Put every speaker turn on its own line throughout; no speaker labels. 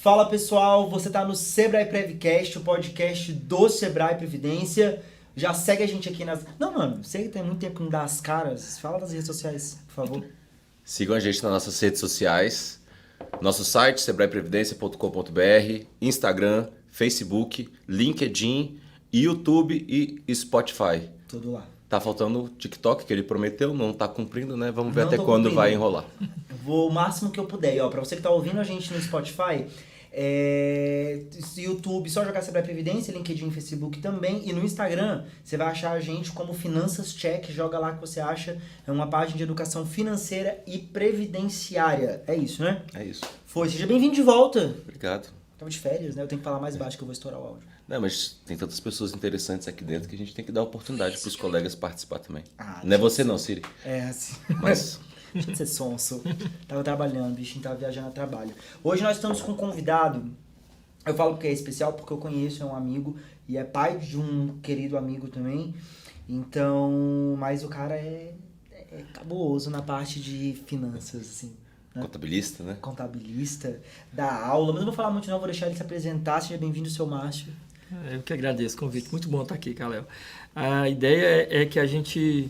Fala pessoal, você tá no Sebrae Prevcast, o podcast do Sebrae Previdência. Já segue a gente aqui nas... Não, mano, você que tem muito tempo que não dá as caras. Fala das redes sociais, por favor.
Sigam a gente nas nossas redes sociais. Nosso site, sebraeprevidencia.com.br, Instagram, Facebook, LinkedIn, YouTube e Spotify.
Tudo lá.
Tá faltando o TikTok, que ele prometeu, não tá cumprindo, né? Vamos ver
Não
até
tô
quando
cumprindo.
vai enrolar.
Vou o máximo que eu puder. E, ó, pra você que tá ouvindo a gente no Spotify, YouTube, só jogar Sebrae Previdência, LinkedIn, Facebook também. E no Instagram, você vai achar a gente como Finanças Check. Joga lá que você acha. É uma página de educação financeira e previdenciária. É isso, né?
É isso.
Foi. Seja bem-vindo de volta.
Obrigado.
Tava de férias, né? Eu tenho que falar mais baixo que eu vou estourar o áudio.
Não, mas tem tantas pessoas interessantes aqui dentro que a gente tem que dar oportunidade para os colegas participar também.
Ah,
não é você não, Siri.
assim.
Mas
Deixa de ser sonso. Tava trabalhando, o bichinho tava viajando a trabalho. Hoje nós estamos com um convidado. Eu falo que é especial porque eu conheço, é um amigo e é pai de um querido amigo também. Então, mas o cara é cabuloso na parte de finanças, assim. Né?
contabilista, né?
Contabilista, dá aula. Mas eu não vou falar muito não, vou deixar ele se apresentar. Seja bem-vindo, seu Márcio.
Eu que agradeço o convite. Muito bom estar aqui, Kalel. A ideia é que a gente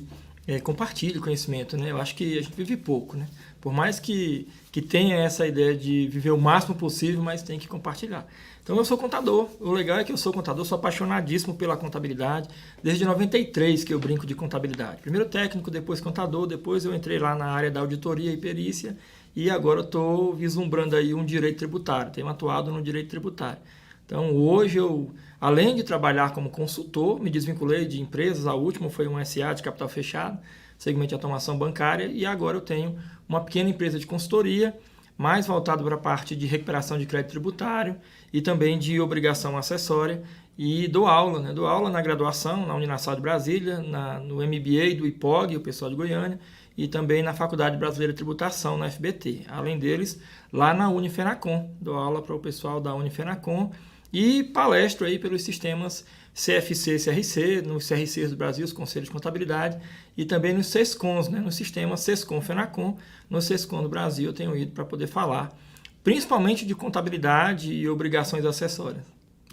compartilhe conhecimento, né? Eu acho que a gente vive pouco, né? Por mais que tenha essa ideia de viver o máximo possível, mas tem que compartilhar. Então, eu sou contador. O legal é que eu sou contador, sou apaixonadíssimo pela contabilidade. Desde 93 que eu brinco de contabilidade. Primeiro técnico, depois contador, depois eu entrei lá na área da auditoria e perícia e agora eu estou vislumbrando aí um direito tributário. Tenho atuado no direito tributário. Então, hoje eu, além de trabalhar como consultor, me desvinculei de empresas. A última foi um SA de capital fechado, segmento de automação bancária, e agora eu tenho uma pequena empresa de consultoria, mais voltado para a parte de recuperação de crédito tributário e também de obrigação acessória. E dou aula, né? Dou aula na graduação, na Uninassal de Brasília, no MBA do IPOG, o pessoal de Goiânia, e também na Faculdade Brasileira de Tributação, na FBT. Além deles, lá na Unifenacom, dou aula para o pessoal da Unifenacom e palestro aí pelos sistemas CFC e CRC, nos CRCs do Brasil, os Conselhos de Contabilidade, e também nos SESCONs, né? No sistema SESCOM Fenacom, no SESCOM do Brasil eu tenho ido para poder falar, principalmente de contabilidade e obrigações acessórias.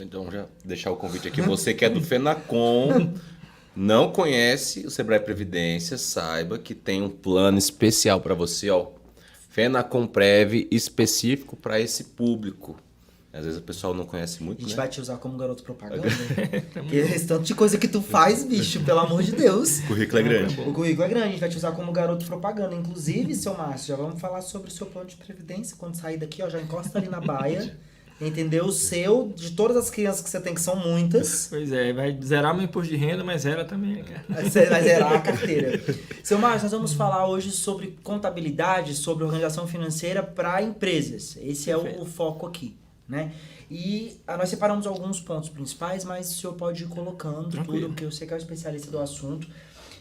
Então, já deixar o convite aqui. Você que é do Fenacom, não conhece o Sebrae Previdência, saiba que tem um plano especial para você, ó. Fenacom Prev específico para esse público. Às vezes o pessoal não conhece muito,
A gente
né?
vai te usar como garoto propaganda. Porque esse tanto de coisa que tu faz, bicho, pelo amor de Deus.
O currículo é grande.
O currículo é grande, a gente vai te usar como garoto propaganda. Inclusive, seu Márcio, já vamos falar sobre o seu plano de previdência. Quando sair daqui, ó, já encosta ali na baia. Entendeu? O seu, de todas as crianças que você tem, que são muitas.
Pois é, vai zerar meu imposto de renda, mas zera também, né, cara?
Você vai zerar a carteira. Seu Márcio, nós vamos falar hoje sobre contabilidade, sobre organização financeira para empresas. Esse é o foco aqui, né? E nós separamos alguns pontos principais, mas o senhor pode ir colocando
Tranquilo.
tudo, porque eu sei que é o especialista do assunto.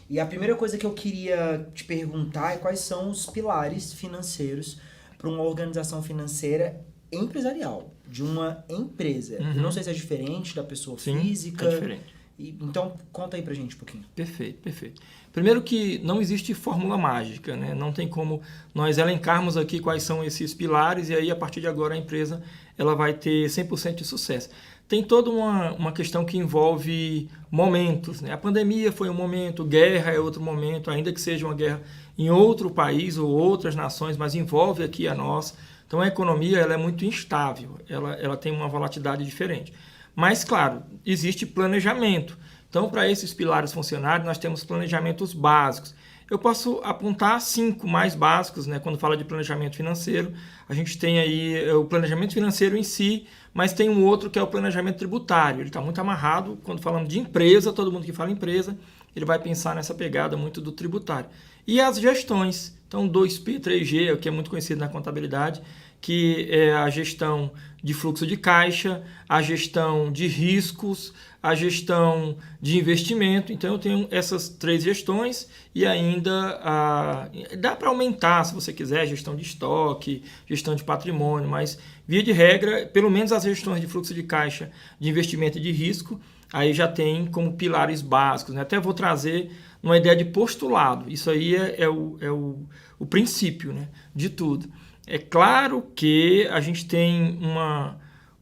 E a primeira coisa que eu queria te perguntar é quais são os pilares financeiros para uma organização financeira empresarial, de uma empresa.
Uhum.
Eu não sei se é diferente da pessoa
Sim,
física.
é diferente.
Então, conta aí pra gente um pouquinho.
Perfeito, perfeito. Primeiro que não existe fórmula mágica, né? Não tem como nós elencarmos aqui quais são esses pilares e aí a partir de agora a empresa ela vai ter 100% de sucesso. Tem toda uma questão que envolve momentos, né? A pandemia foi um momento, guerra é outro momento, ainda que seja uma guerra em outro país ou outras nações, mas envolve aqui a nós. Então a economia ela é muito instável, ela tem uma volatilidade diferente. Mas, claro, existe planejamento. Então, para esses pilares funcionarem, nós temos planejamentos básicos. Eu posso apontar 5 mais básicos, né? Quando fala de planejamento financeiro. A gente tem aí o planejamento financeiro em si, mas tem um outro que é o planejamento tributário. Ele está muito amarrado, quando falando de empresa, todo mundo que fala empresa, ele vai pensar nessa pegada muito do tributário. E as gestões. Então, 2P, 3G, o que é muito conhecido na contabilidade, que é a gestão de fluxo de caixa, a gestão de riscos, a gestão de investimento. Então, eu tenho essas 3 gestões e ainda dá para aumentar, se você quiser, gestão de estoque, gestão de patrimônio, mas, via de regra, pelo menos as gestões de fluxo de caixa, de investimento e de risco, aí já tem como pilares básicos, né? Até vou trazer uma ideia de postulado. Isso aí é o princípio, né, de tudo. É claro que a gente tem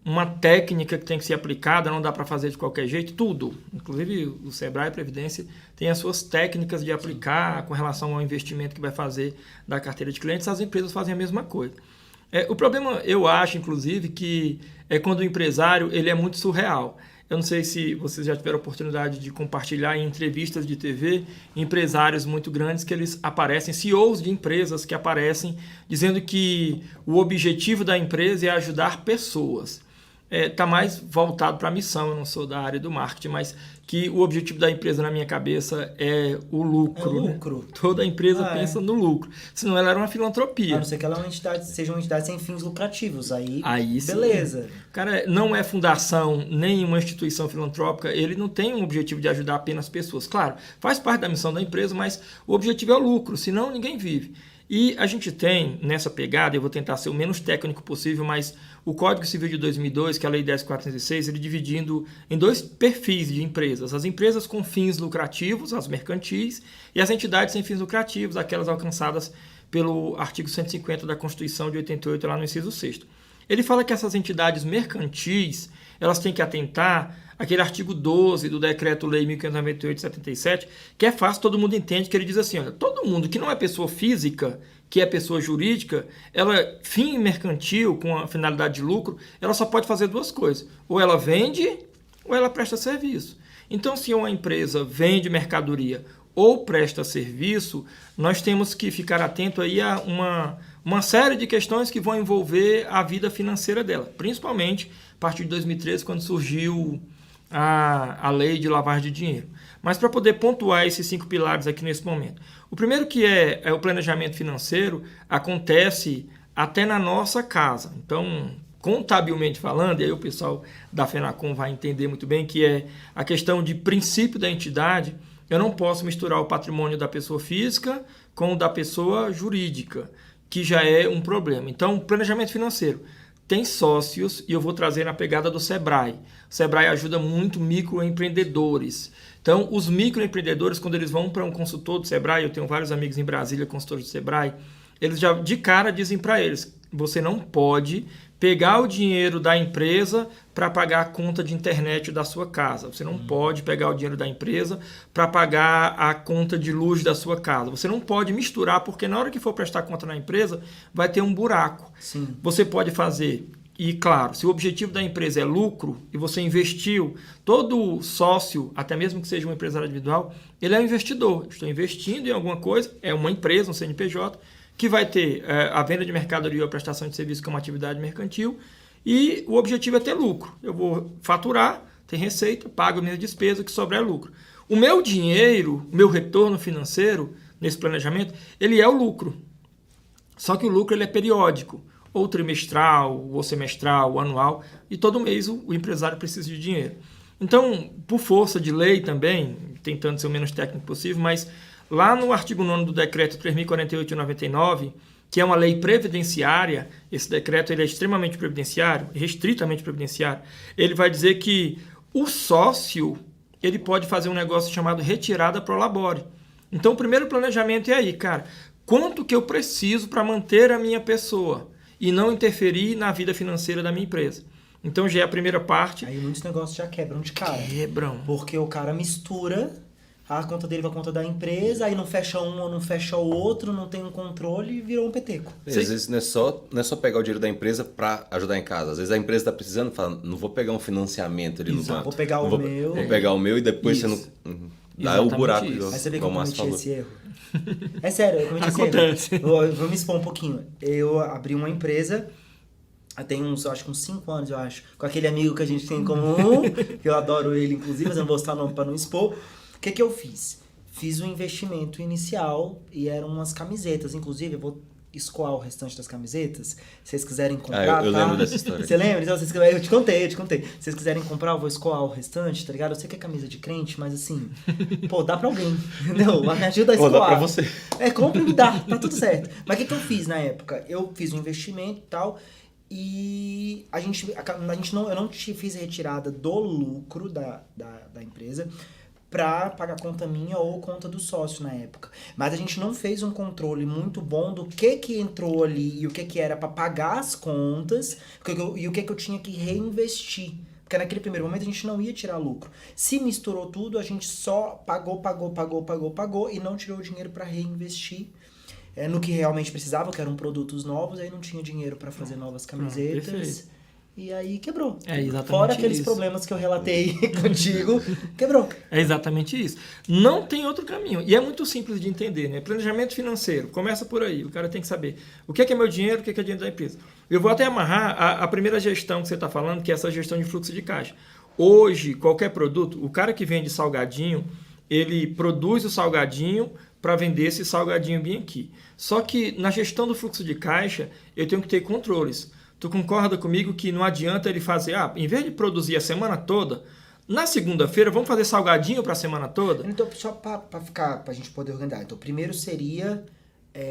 uma técnica que tem que ser aplicada, não dá para fazer de qualquer jeito, tudo. Inclusive o Sebrae e a Previdência tem as suas técnicas de aplicar com relação ao investimento que vai fazer da carteira de clientes, as empresas fazem a mesma coisa. O problema, eu acho, inclusive, que é quando o empresário ele é muito surreal. Eu não sei se vocês já tiveram a oportunidade de compartilhar em entrevistas de TV empresários muito grandes que eles aparecem, CEOs de empresas que aparecem dizendo que o objetivo da empresa é ajudar pessoas. Está mais voltado para a missão, eu não sou da área do marketing, mas que o objetivo da empresa na minha cabeça é o lucro.
É o lucro.
Né? Toda empresa pensa no lucro, senão ela era uma filantropia.
A não ser que ela seja uma entidade sem fins lucrativos, aí
Sim.
beleza.
O cara não é fundação, nem uma instituição filantrópica, ele não tem um objetivo de ajudar apenas pessoas. Claro, faz parte da missão da empresa, mas o objetivo é o lucro, senão ninguém vive. E a gente tem, nessa pegada, eu vou tentar ser o menos técnico possível, mas o Código Civil de 2002, que é a Lei 10.406, ele dividindo em 2 perfis de empresas. As empresas com fins lucrativos, as mercantis, e as entidades sem fins lucrativos, aquelas alcançadas pelo artigo 150 da Constituição de 88, lá no inciso 6º. Ele fala que essas entidades mercantis, elas têm que atentar aquele artigo 12 do Decreto-Lei 1598 de 77, que é fácil, todo mundo entende, que ele diz assim, olha, todo mundo que não é pessoa física, que é pessoa jurídica, ela, fim mercantil, com a finalidade de lucro, ela só pode fazer 2 coisas. Ou ela vende, ou ela presta serviço. Então, se uma empresa vende mercadoria ou presta serviço, nós temos que ficar atento aí a uma série de questões que vão envolver a vida financeira dela, principalmente a partir de 2013, quando surgiu a lei de lavagem de dinheiro. Mas para poder pontuar esses 5 pilares aqui nesse momento. O primeiro que é o planejamento financeiro, acontece até na nossa casa. Então, contabilmente falando, e aí o pessoal da FENACOM vai entender muito bem, que é a questão de princípio da entidade. Eu não posso misturar o patrimônio da pessoa física com o da pessoa jurídica, que já é um problema. Então, planejamento financeiro. Tem sócios, e eu vou trazer na pegada do Sebrae. O Sebrae ajuda muito microempreendedores. Então, os microempreendedores, quando eles vão para um consultor do Sebrae, eu tenho vários amigos em Brasília, consultores do Sebrae, eles já de cara dizem para eles, você não pode pegar o dinheiro da empresa para pagar a conta de internet da sua casa. Você não pode pegar o dinheiro da empresa para pagar a conta de luz da sua casa. Você não pode misturar, porque na hora que for prestar conta na empresa, vai ter um buraco.
Sim.
Você pode fazer, e claro, se o objetivo da empresa é lucro e você investiu, todo sócio, até mesmo que seja um empresário individual, ele é um investidor. Estou investindo em alguma coisa, é uma empresa, um CNPJ, que vai ter a venda de mercadoria ou a prestação de serviço, que é uma atividade mercantil, e o objetivo é ter lucro. Eu vou faturar, ter receita, pago minhas despesas, que sobrar é lucro. O meu dinheiro, o meu retorno financeiro nesse planejamento, ele é o lucro. Só que o lucro ele é periódico, ou trimestral, ou semestral, ou anual, e todo mês o empresário precisa de dinheiro. Então, por força de lei também, tentando ser o menos técnico possível, mas lá no artigo 9º do Decreto 3.048 de 99, que é uma lei previdenciária, esse decreto ele é extremamente previdenciário, restritamente previdenciário, ele vai dizer que o sócio ele pode fazer um negócio chamado retirada pro labore. Então, o primeiro planejamento é aí, cara, quanto que eu preciso para manter a minha pessoa e não interferir na vida financeira da minha empresa. Então, já é a primeira parte.
Aí muitos negócios já quebram de cara.
Quebram.
Porque o cara mistura a conta dele com a conta da empresa, aí não fecha um ou não fecha o outro, não tem um controle e virou um peteco.
Às vezes não é só pegar o dinheiro da empresa para ajudar em casa. Às vezes a empresa está precisando, fala, não vou pegar um financiamento ali no banco.
Vou pegar o meu.
Vou pegar o meu e depois
Isso.
você não... Dá o buraco.
Isso.
Aí você vê que eu
como o Márcio
cometi
falou.
esse erro. É sério, eu cometi
Acontece.
esse erro. Vou me expor um pouquinho. Eu abri uma empresa, tem acho que uns 5 anos, eu acho, com aquele amigo que a gente tem em comum, que eu adoro ele, inclusive, mas eu não vou citar o nome para não expor. O que eu fiz? Fiz um investimento inicial e eram umas camisetas. Inclusive, eu vou escoar o restante das camisetas. Se vocês quiserem comprar,
eu
tá?
lembro dessa história.
Você lembra? Então, eu te contei. Se vocês quiserem comprar, eu vou escoar o restante, tá ligado? Eu sei que é camisa de crente, mas assim, pô, dá pra alguém, entendeu? Me ajuda a escoar.
Pô, dá pra você.
Compra e me dá, tá tudo certo. Mas o que eu fiz na época? Eu fiz um investimento e tal, e eu não fiz retirada do lucro da empresa. para pagar conta minha ou conta do sócio na época. Mas a gente não fez um controle muito bom do que entrou ali e o que era para pagar as contas e o que eu tinha que reinvestir. Porque naquele primeiro momento a gente não ia tirar lucro. Se misturou tudo, a gente só pagou e não tirou o dinheiro para reinvestir no que realmente precisava, que eram produtos novos, aí não tinha dinheiro para fazer novas camisetas.
Perfeito.
E aí quebrou.
Exatamente
Fora aqueles
isso.
problemas que eu relatei contigo, quebrou.
É exatamente isso. Não tem outro caminho. E é muito simples de entender, né? Planejamento financeiro, começa por aí. O cara tem que saber o que é meu dinheiro, o que é dinheiro da empresa. Eu vou até amarrar a primeira gestão que você está falando, que é essa gestão de fluxo de caixa. Hoje, qualquer produto, o cara que vende salgadinho, ele produz o salgadinho para vender esse salgadinho bem aqui. Só que na gestão do fluxo de caixa, eu tenho que ter controles. Tu concorda comigo que não adianta ele fazer, em vez de produzir a semana toda, na segunda-feira vamos fazer salgadinho para a semana toda?
Então, só para a gente poder organizar. Então, primeiro seria...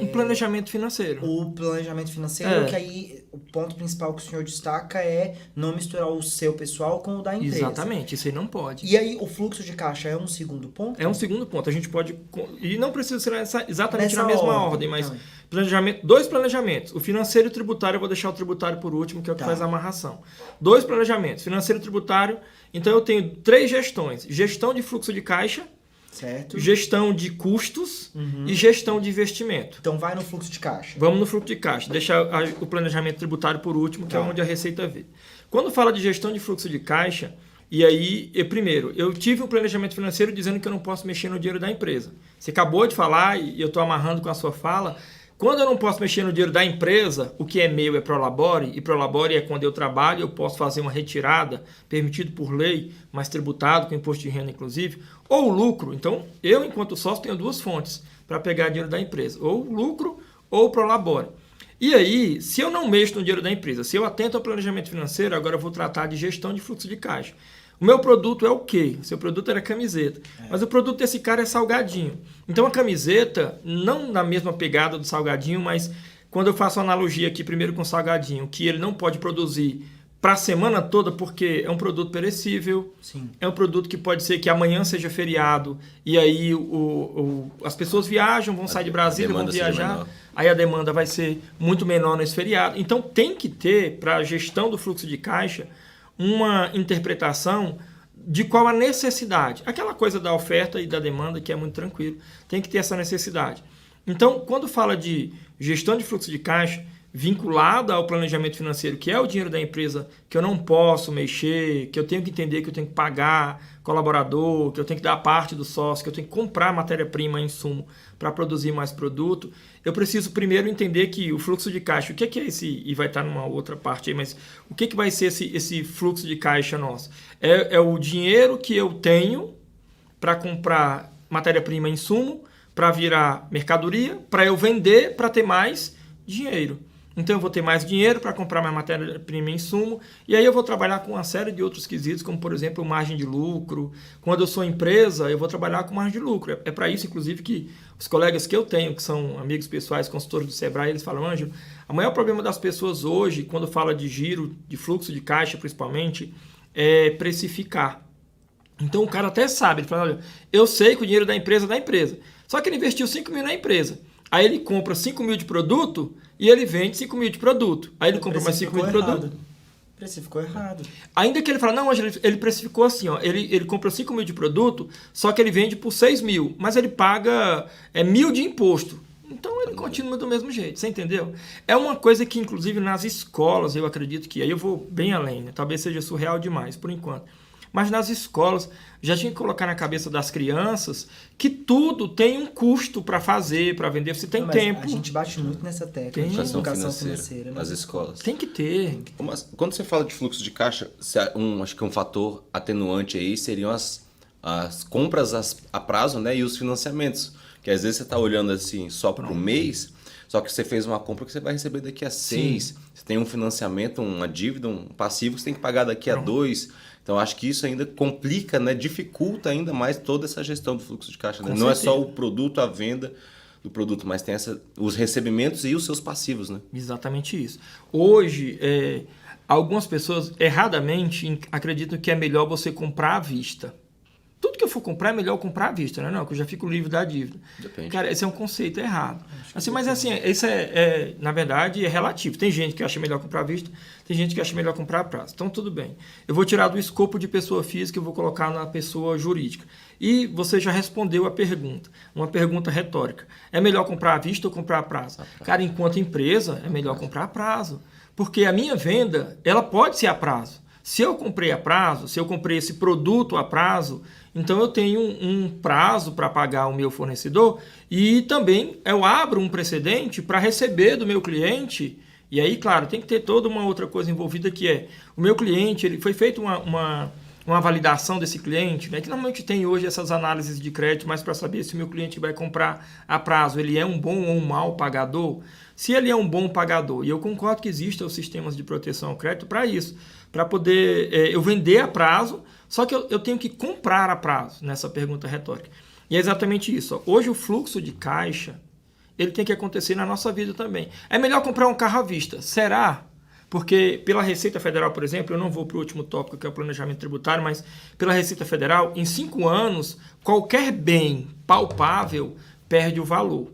Um planejamento financeiro.
O planejamento financeiro, que aí o ponto principal que o senhor destaca é não misturar o seu pessoal com o da empresa.
Exatamente, isso aí não pode.
E aí o fluxo de caixa é um segundo ponto?
É um segundo ponto. A gente pode... E não precisa ser exatamente
Nessa
na mesma
ordem,
mas
então.
dois planejamentos. O financeiro e o tributário, eu vou deixar o tributário por último, que é o que faz a amarração. 2 planejamentos, financeiro e tributário. Então eu tenho 3 gestões. Gestão de fluxo de caixa,
certo,
gestão de custos e gestão de investimento.
Então vai no fluxo de caixa.
Vamos no fluxo de caixa. Deixar o planejamento tributário por último, que é onde a Receita vê. Quando fala de gestão de fluxo de caixa, e aí, primeiro, eu tive um planejamento financeiro dizendo que eu não posso mexer no dinheiro da empresa. Você acabou de falar, e eu estou amarrando com a sua fala, quando eu não posso mexer no dinheiro da empresa, o que é meu é Prolabore, e Prolabore é quando eu trabalho, eu posso fazer uma retirada, permitido por lei, mas tributado com imposto de renda, inclusive, ou lucro. Então, eu, enquanto sócio, tenho 2 fontes para pegar dinheiro da empresa, ou lucro ou Prolabore. E aí, se eu não mexo no dinheiro da empresa, se eu atento ao planejamento financeiro, agora eu vou tratar de gestão de fluxo de caixa. O meu produto é o quê? O seu produto era camiseta. Mas o produto desse cara é salgadinho. Então a camiseta, não na mesma pegada do salgadinho, mas quando eu faço uma analogia aqui primeiro com o salgadinho, que ele não pode produzir para a semana toda, porque é um produto perecível,
Sim.
É um produto que pode ser que amanhã seja feriado, e aí as pessoas viajam, vão sair de Brasília, vão viajar, aí a demanda vai ser muito menor nesse feriado. Então tem que ter, para a gestão do fluxo de caixa, uma interpretação de qual a necessidade. Aquela coisa da oferta e da demanda que é muito tranquilo. Tem que ter essa necessidade. Então, quando fala de gestão de fluxo de caixa vinculada ao planejamento financeiro, que é o dinheiro da empresa que eu não posso mexer, que eu tenho que entender que eu tenho que pagar colaborador, que eu tenho que dar parte do sócio, que eu tenho que comprar matéria-prima, insumo para produzir mais produto, eu preciso primeiro entender que o fluxo de caixa, o que é esse, e vai estar numa outra parte aí, mas o que vai ser esse fluxo de caixa nosso? É o dinheiro que eu tenho para comprar matéria-prima, insumo, para virar mercadoria, para eu vender, para ter mais dinheiro. Então eu vou ter mais dinheiro para comprar mais matéria-prima e insumo, e aí eu vou trabalhar com uma série de outros quesitos, como por exemplo margem de lucro. Quando eu sou empresa, eu vou trabalhar com margem de lucro. É para isso, inclusive, que os colegas que eu tenho, que são amigos pessoais, consultores do Sebrae, eles falam, Ângelo, o maior problema das pessoas hoje, quando fala de giro, de fluxo de caixa principalmente, é precificar. Então o cara até sabe, ele fala, olha, eu sei que o dinheiro da empresa é da empresa, só que ele investiu 5 mil na empresa. Aí ele compra 5 mil de produto e ele vende 5 mil de produto. Aí ele compra mais 5 mil de produto.
Precificou errado.
Ainda que ele fala, não, ele precificou assim, ó, ele compra 5 mil de produto, só que ele vende por 6 mil, mas ele paga 1.000 de imposto. Então ele continua do mesmo jeito, você entendeu? É uma coisa que, inclusive, nas escolas, eu acredito que, aí eu vou bem além, né? Talvez seja surreal demais, por enquanto. Mas nas escolas, já tinha que colocar na cabeça das crianças que tudo tem um custo para fazer, para vender. Você tem tempo.
A gente bate muito nessa tecla de educação financeira
nas escolas.
Tem que ter.
Mas quando você fala de fluxo de caixa, acho que um fator atenuante aí seriam as compras a prazo, né, e os financiamentos. Que às vezes você está olhando assim só para o mês, só que você fez uma compra que você vai receber daqui a 6. Sim. Você tem um financiamento, uma dívida, um passivo que você tem que pagar daqui a 2. Então, acho que isso ainda complica, né? Dificulta ainda mais toda essa gestão do fluxo de caixa. Né? Não é só o produto, a venda do produto, mas tem os recebimentos e os seus passivos. Né?
Exatamente isso. Hoje, algumas pessoas erradamente acreditam que é melhor você comprar à vista. tudo que eu for comprar é melhor eu comprar à vista, né? Não, que eu já fico livre da dívida.
Depende.
Cara, esse é um conceito errado. Assim, mas assim, isso na verdade, é relativo. Tem gente que acha melhor comprar à vista, tem gente que acha melhor comprar a prazo. Então, tudo bem. Eu vou tirar do escopo de pessoa física e vou colocar na pessoa jurídica. E você já respondeu a pergunta, uma pergunta retórica. É melhor comprar à vista ou comprar a prazo? Cara, enquanto empresa, é melhor comprar a prazo. Porque a minha venda, ela pode ser a prazo. Se eu comprei a prazo, se eu comprei esse produto a prazo, então eu tenho um prazo para pagar o meu fornecedor e também eu abro um precedente para receber do meu cliente. E aí, claro, tem que ter toda uma outra coisa envolvida que é o meu cliente, ele foi feita uma validação desse cliente, né? Que normalmente tem hoje essas análises de crédito, mas para saber se o meu cliente vai comprar a prazo, ele é um bom ou um mau pagador. Se ele é um bom pagador, e eu concordo que existem os sistemas de proteção ao crédito para isso, para poder eu vender a prazo, só que eu tenho que comprar a prazo, nessa pergunta retórica. E é exatamente isso. Ó. Hoje o fluxo de caixa, ele tem que acontecer na nossa vida também. É melhor comprar um carro à vista. Será? Porque pela Receita Federal, por exemplo, eu não vou para o último tópico, que é o planejamento tributário, mas pela Receita Federal, em 5 anos, qualquer bem palpável perde o valor.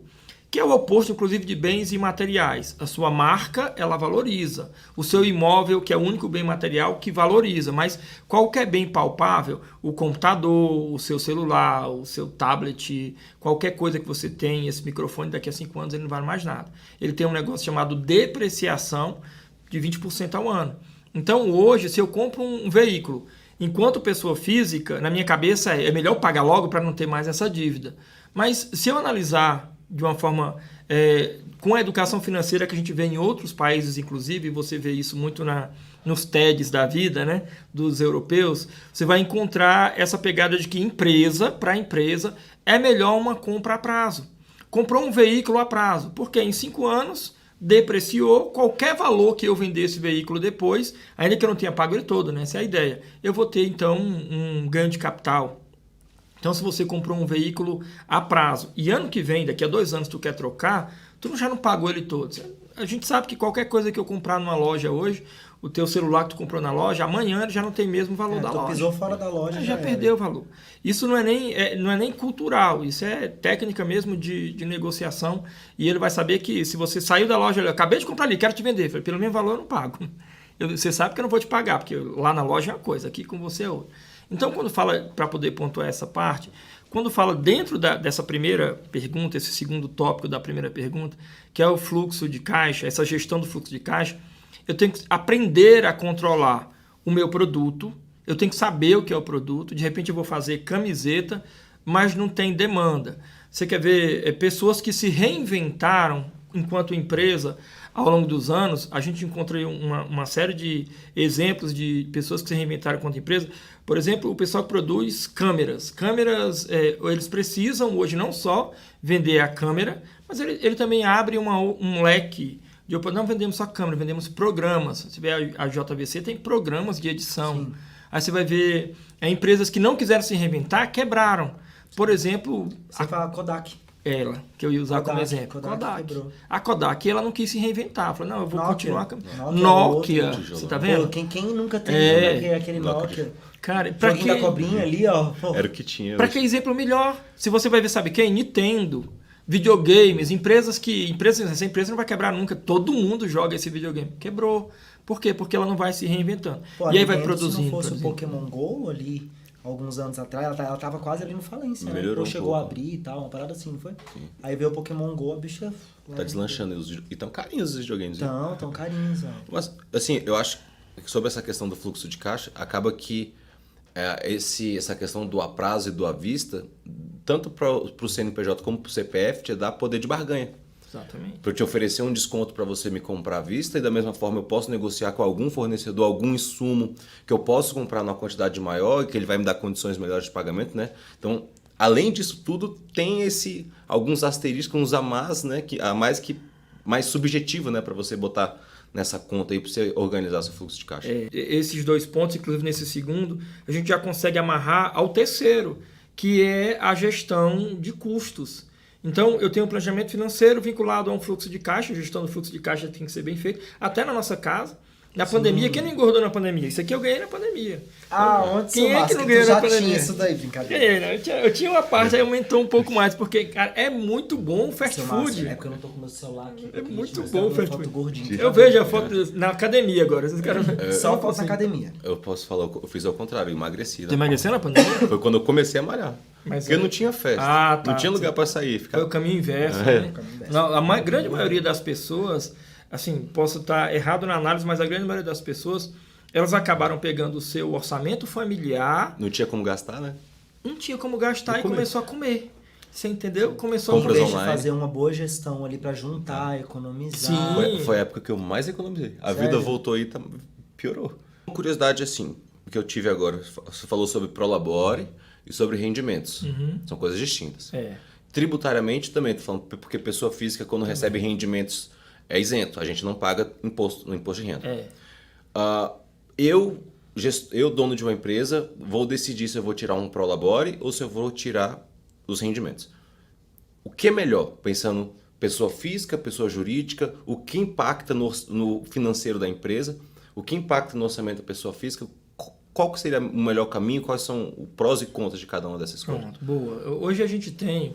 Que é o oposto, inclusive, de bens imateriais. A sua marca, ela valoriza. O seu imóvel, que é o único bem material, que valoriza. Mas qualquer bem palpável, o computador, o seu celular, o seu tablet, qualquer coisa que você tem, esse microfone, daqui a 5 anos ele não vale mais nada. Ele tem um negócio chamado depreciação de 20% ao ano. Então, hoje, se eu compro um veículo, enquanto pessoa física, na minha cabeça é melhor pagar logo para não ter mais essa dívida. Mas se eu analisar de uma forma, com a educação financeira que a gente vê em outros países, inclusive, você vê isso muito nos TEDs da vida, né, dos europeus, você vai encontrar essa pegada de que para empresa, é melhor uma compra a prazo. Comprou um veículo a prazo, porque em 5 anos depreciou, qualquer valor que eu vender esse veículo depois, ainda que eu não tenha pago ele todo, né, essa é a ideia, eu vou ter então um ganho de capital. Então, se você comprou um veículo a prazo e ano que vem, daqui a 2 anos, tu quer trocar, tu já não pagou ele todo. A gente sabe que qualquer coisa que eu comprar numa loja hoje, o teu celular que tu comprou na loja, amanhã ele já não tem mesmo o valor da loja.
Pisou fora da loja.
Já perdeu o valor. Isso não é nem cultural, isso é técnica mesmo de negociação. E ele vai saber que se você saiu da loja, eu acabei de comprar ali, quero te vender. Falei, pelo mesmo valor eu não pago. Você sabe que eu não vou te pagar, porque lá na loja é uma coisa, aqui com você é outra. Então, quando fala, para poder pontuar essa parte, quando fala dentro dessa primeira pergunta, esse segundo tópico da primeira pergunta, que é o fluxo de caixa, essa gestão do fluxo de caixa, eu tenho que aprender a controlar o meu produto, eu tenho que saber o que é o produto, de repente eu vou fazer camiseta, mas não tem demanda. Você quer ver pessoas que se reinventaram enquanto empresa ao longo dos anos, a gente encontra uma série de exemplos de pessoas que se reinventaram enquanto empresa. Por exemplo, o pessoal que produz câmeras. Câmeras, eles precisam hoje não só vender a câmera, mas ele também abre um leque de... Não vendemos só câmera, vendemos programas. Você vê a JVC tem programas de edição. Sim. Aí você vai ver empresas que não quiseram se reinventar, quebraram. Por exemplo...
Você fala Kodak.
Ela, que eu ia usar como exemplo. Kodak. A Kodak, ela não quis se reinventar. Falou, não, eu vou continuar... Nokia. Você tá vendo?
Pô, quem nunca teve aquele Nokia?
Cara, pra
que... da cobrinha ali, ó.
Era o que tinha.
Pra que exemplo melhor? Se você vai ver, sabe quem? Nintendo. Videogames, essa empresa não vai quebrar nunca. Todo mundo joga esse videogame. Quebrou. Por quê? Porque ela não vai se reinventando.
Pô,
e aí vai produzindo.
Se não fosse o Pokémon GO ali... alguns anos atrás, ela tava quase ali no falência, né?
Melhorou
chegou a abrir e tal, uma parada assim, não foi? Sim. Aí veio o Pokémon GO, a bicha...
Tá deslanchando. E tão carinhos os videogames.
Tão carinhos, ó.
Mas, assim, eu acho que sobre essa questão do fluxo de caixa, acaba que essa questão do a prazo e do à vista, tanto para o CNPJ como para o CPF, te dá poder de barganha.
Exatamente.
Para eu te oferecer um desconto para você me comprar à vista e da mesma forma eu posso negociar com algum fornecedor, algum insumo que eu posso comprar numa quantidade maior e que ele vai me dar condições melhores de pagamento, né? Então, além disso tudo, tem alguns asteriscos, uns a mais, né? Mais subjetivo, né? Para você botar nessa conta aí para você organizar seu fluxo de caixa.
Esses 2 pontos, inclusive nesse segundo, a gente já consegue amarrar ao terceiro, que é a gestão de custos. Então, eu tenho um planejamento financeiro vinculado a um fluxo de caixa, a gestão do fluxo de caixa tem que ser bem feita, até na nossa casa. Na pandemia, quem não engordou na pandemia? Isso aqui eu ganhei na pandemia.
Onde
Quem é que não
tu
ganhou na
já
pandemia?
tinha isso daí, brincadeira.
Ganhei, né? Eu tinha uma parte, aí aumentou um pouco mais, porque, cara, é muito bom o fast
Seu
food.
Márcio, é porque eu não tô com meu celular aqui.
É muito
Mas
bom o
tá
fast
foto
food.
gordinho.
Eu vejo a foto na academia agora. Esses caras...
Só foto na academia.
Eu posso falar, eu fiz ao contrário, eu emagreci.
Você emagreceu na pandemia?
Foi quando eu comecei a malhar.
Mas
Porque não tinha festa.
Ah, tá.
Não tinha lugar pra sair.
Foi
Ficava...
o caminho inverso,
É.
né? Não, a grande maioria das pessoas, assim, posso estar errado na análise, mas a grande maioria das pessoas, elas acabaram pegando o seu orçamento familiar,
Não tinha como gastar, né?
não tinha como gastar
E
e
comer.
começou a comer. Você entendeu? Começou
Compras
a
Em
comer.
vez de
online.
fazer uma boa gestão ali pra juntar, economizar.
Sim.
Foi a época que eu mais economizei. A
Sério?
vida voltou e piorou. Uma curiosidade assim, que eu tive agora, você falou sobre Prolabore e sobre rendimentos. São coisas distintas.
É.
Tributariamente também, tô falando porque pessoa física quando recebe rendimentos é isento, a gente não paga imposto no imposto de renda.
É.
Eu, dono de uma empresa, vou decidir se eu vou tirar um Prolabore ou se eu vou tirar os rendimentos. O que é melhor, pensando pessoa física, pessoa jurídica, o que impacta no financeiro da empresa, o que impacta no orçamento da pessoa física, qual que seria o melhor caminho, quais são os prós e contras de cada uma dessas coisas?
Pronto, boa. Hoje a gente tem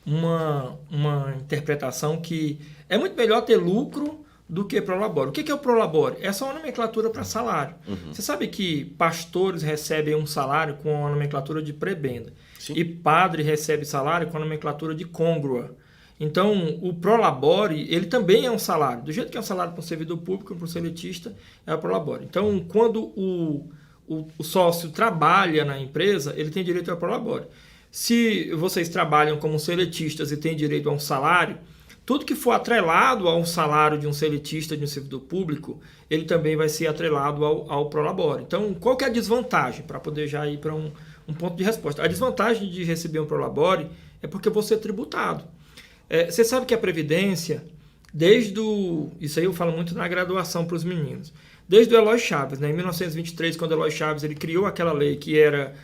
uma interpretação que é muito melhor ter lucro do que Prolabore. O que é o Prolabore? É só uma nomenclatura para salário. Você sabe que pastores recebem um salário com a nomenclatura de prebenda.
Sim.
E padre recebe salário com a nomenclatura de congrua. Então, o Prolabore, ele também é um salário. Do jeito que é um salário para um servidor público, para um seletista, é o Prolabore. Então, quando o sócio trabalha na empresa, ele tem direito ao Prolabore. Se vocês trabalham como seletistas e têm direito a um salário, tudo que for atrelado a um salário de um seletista, de um servidor público, ele também vai ser atrelado ao Prolabore. Então, qual que é a desvantagem? Para poder já ir para um ponto de resposta. A desvantagem de receber um Prolabore é porque você é tributado. Você sabe que a Previdência, isso aí eu falo muito na graduação para os meninos, desde o Eloy Chaves, né? Em 1923, quando o Eloy Chaves ele criou aquela lei que era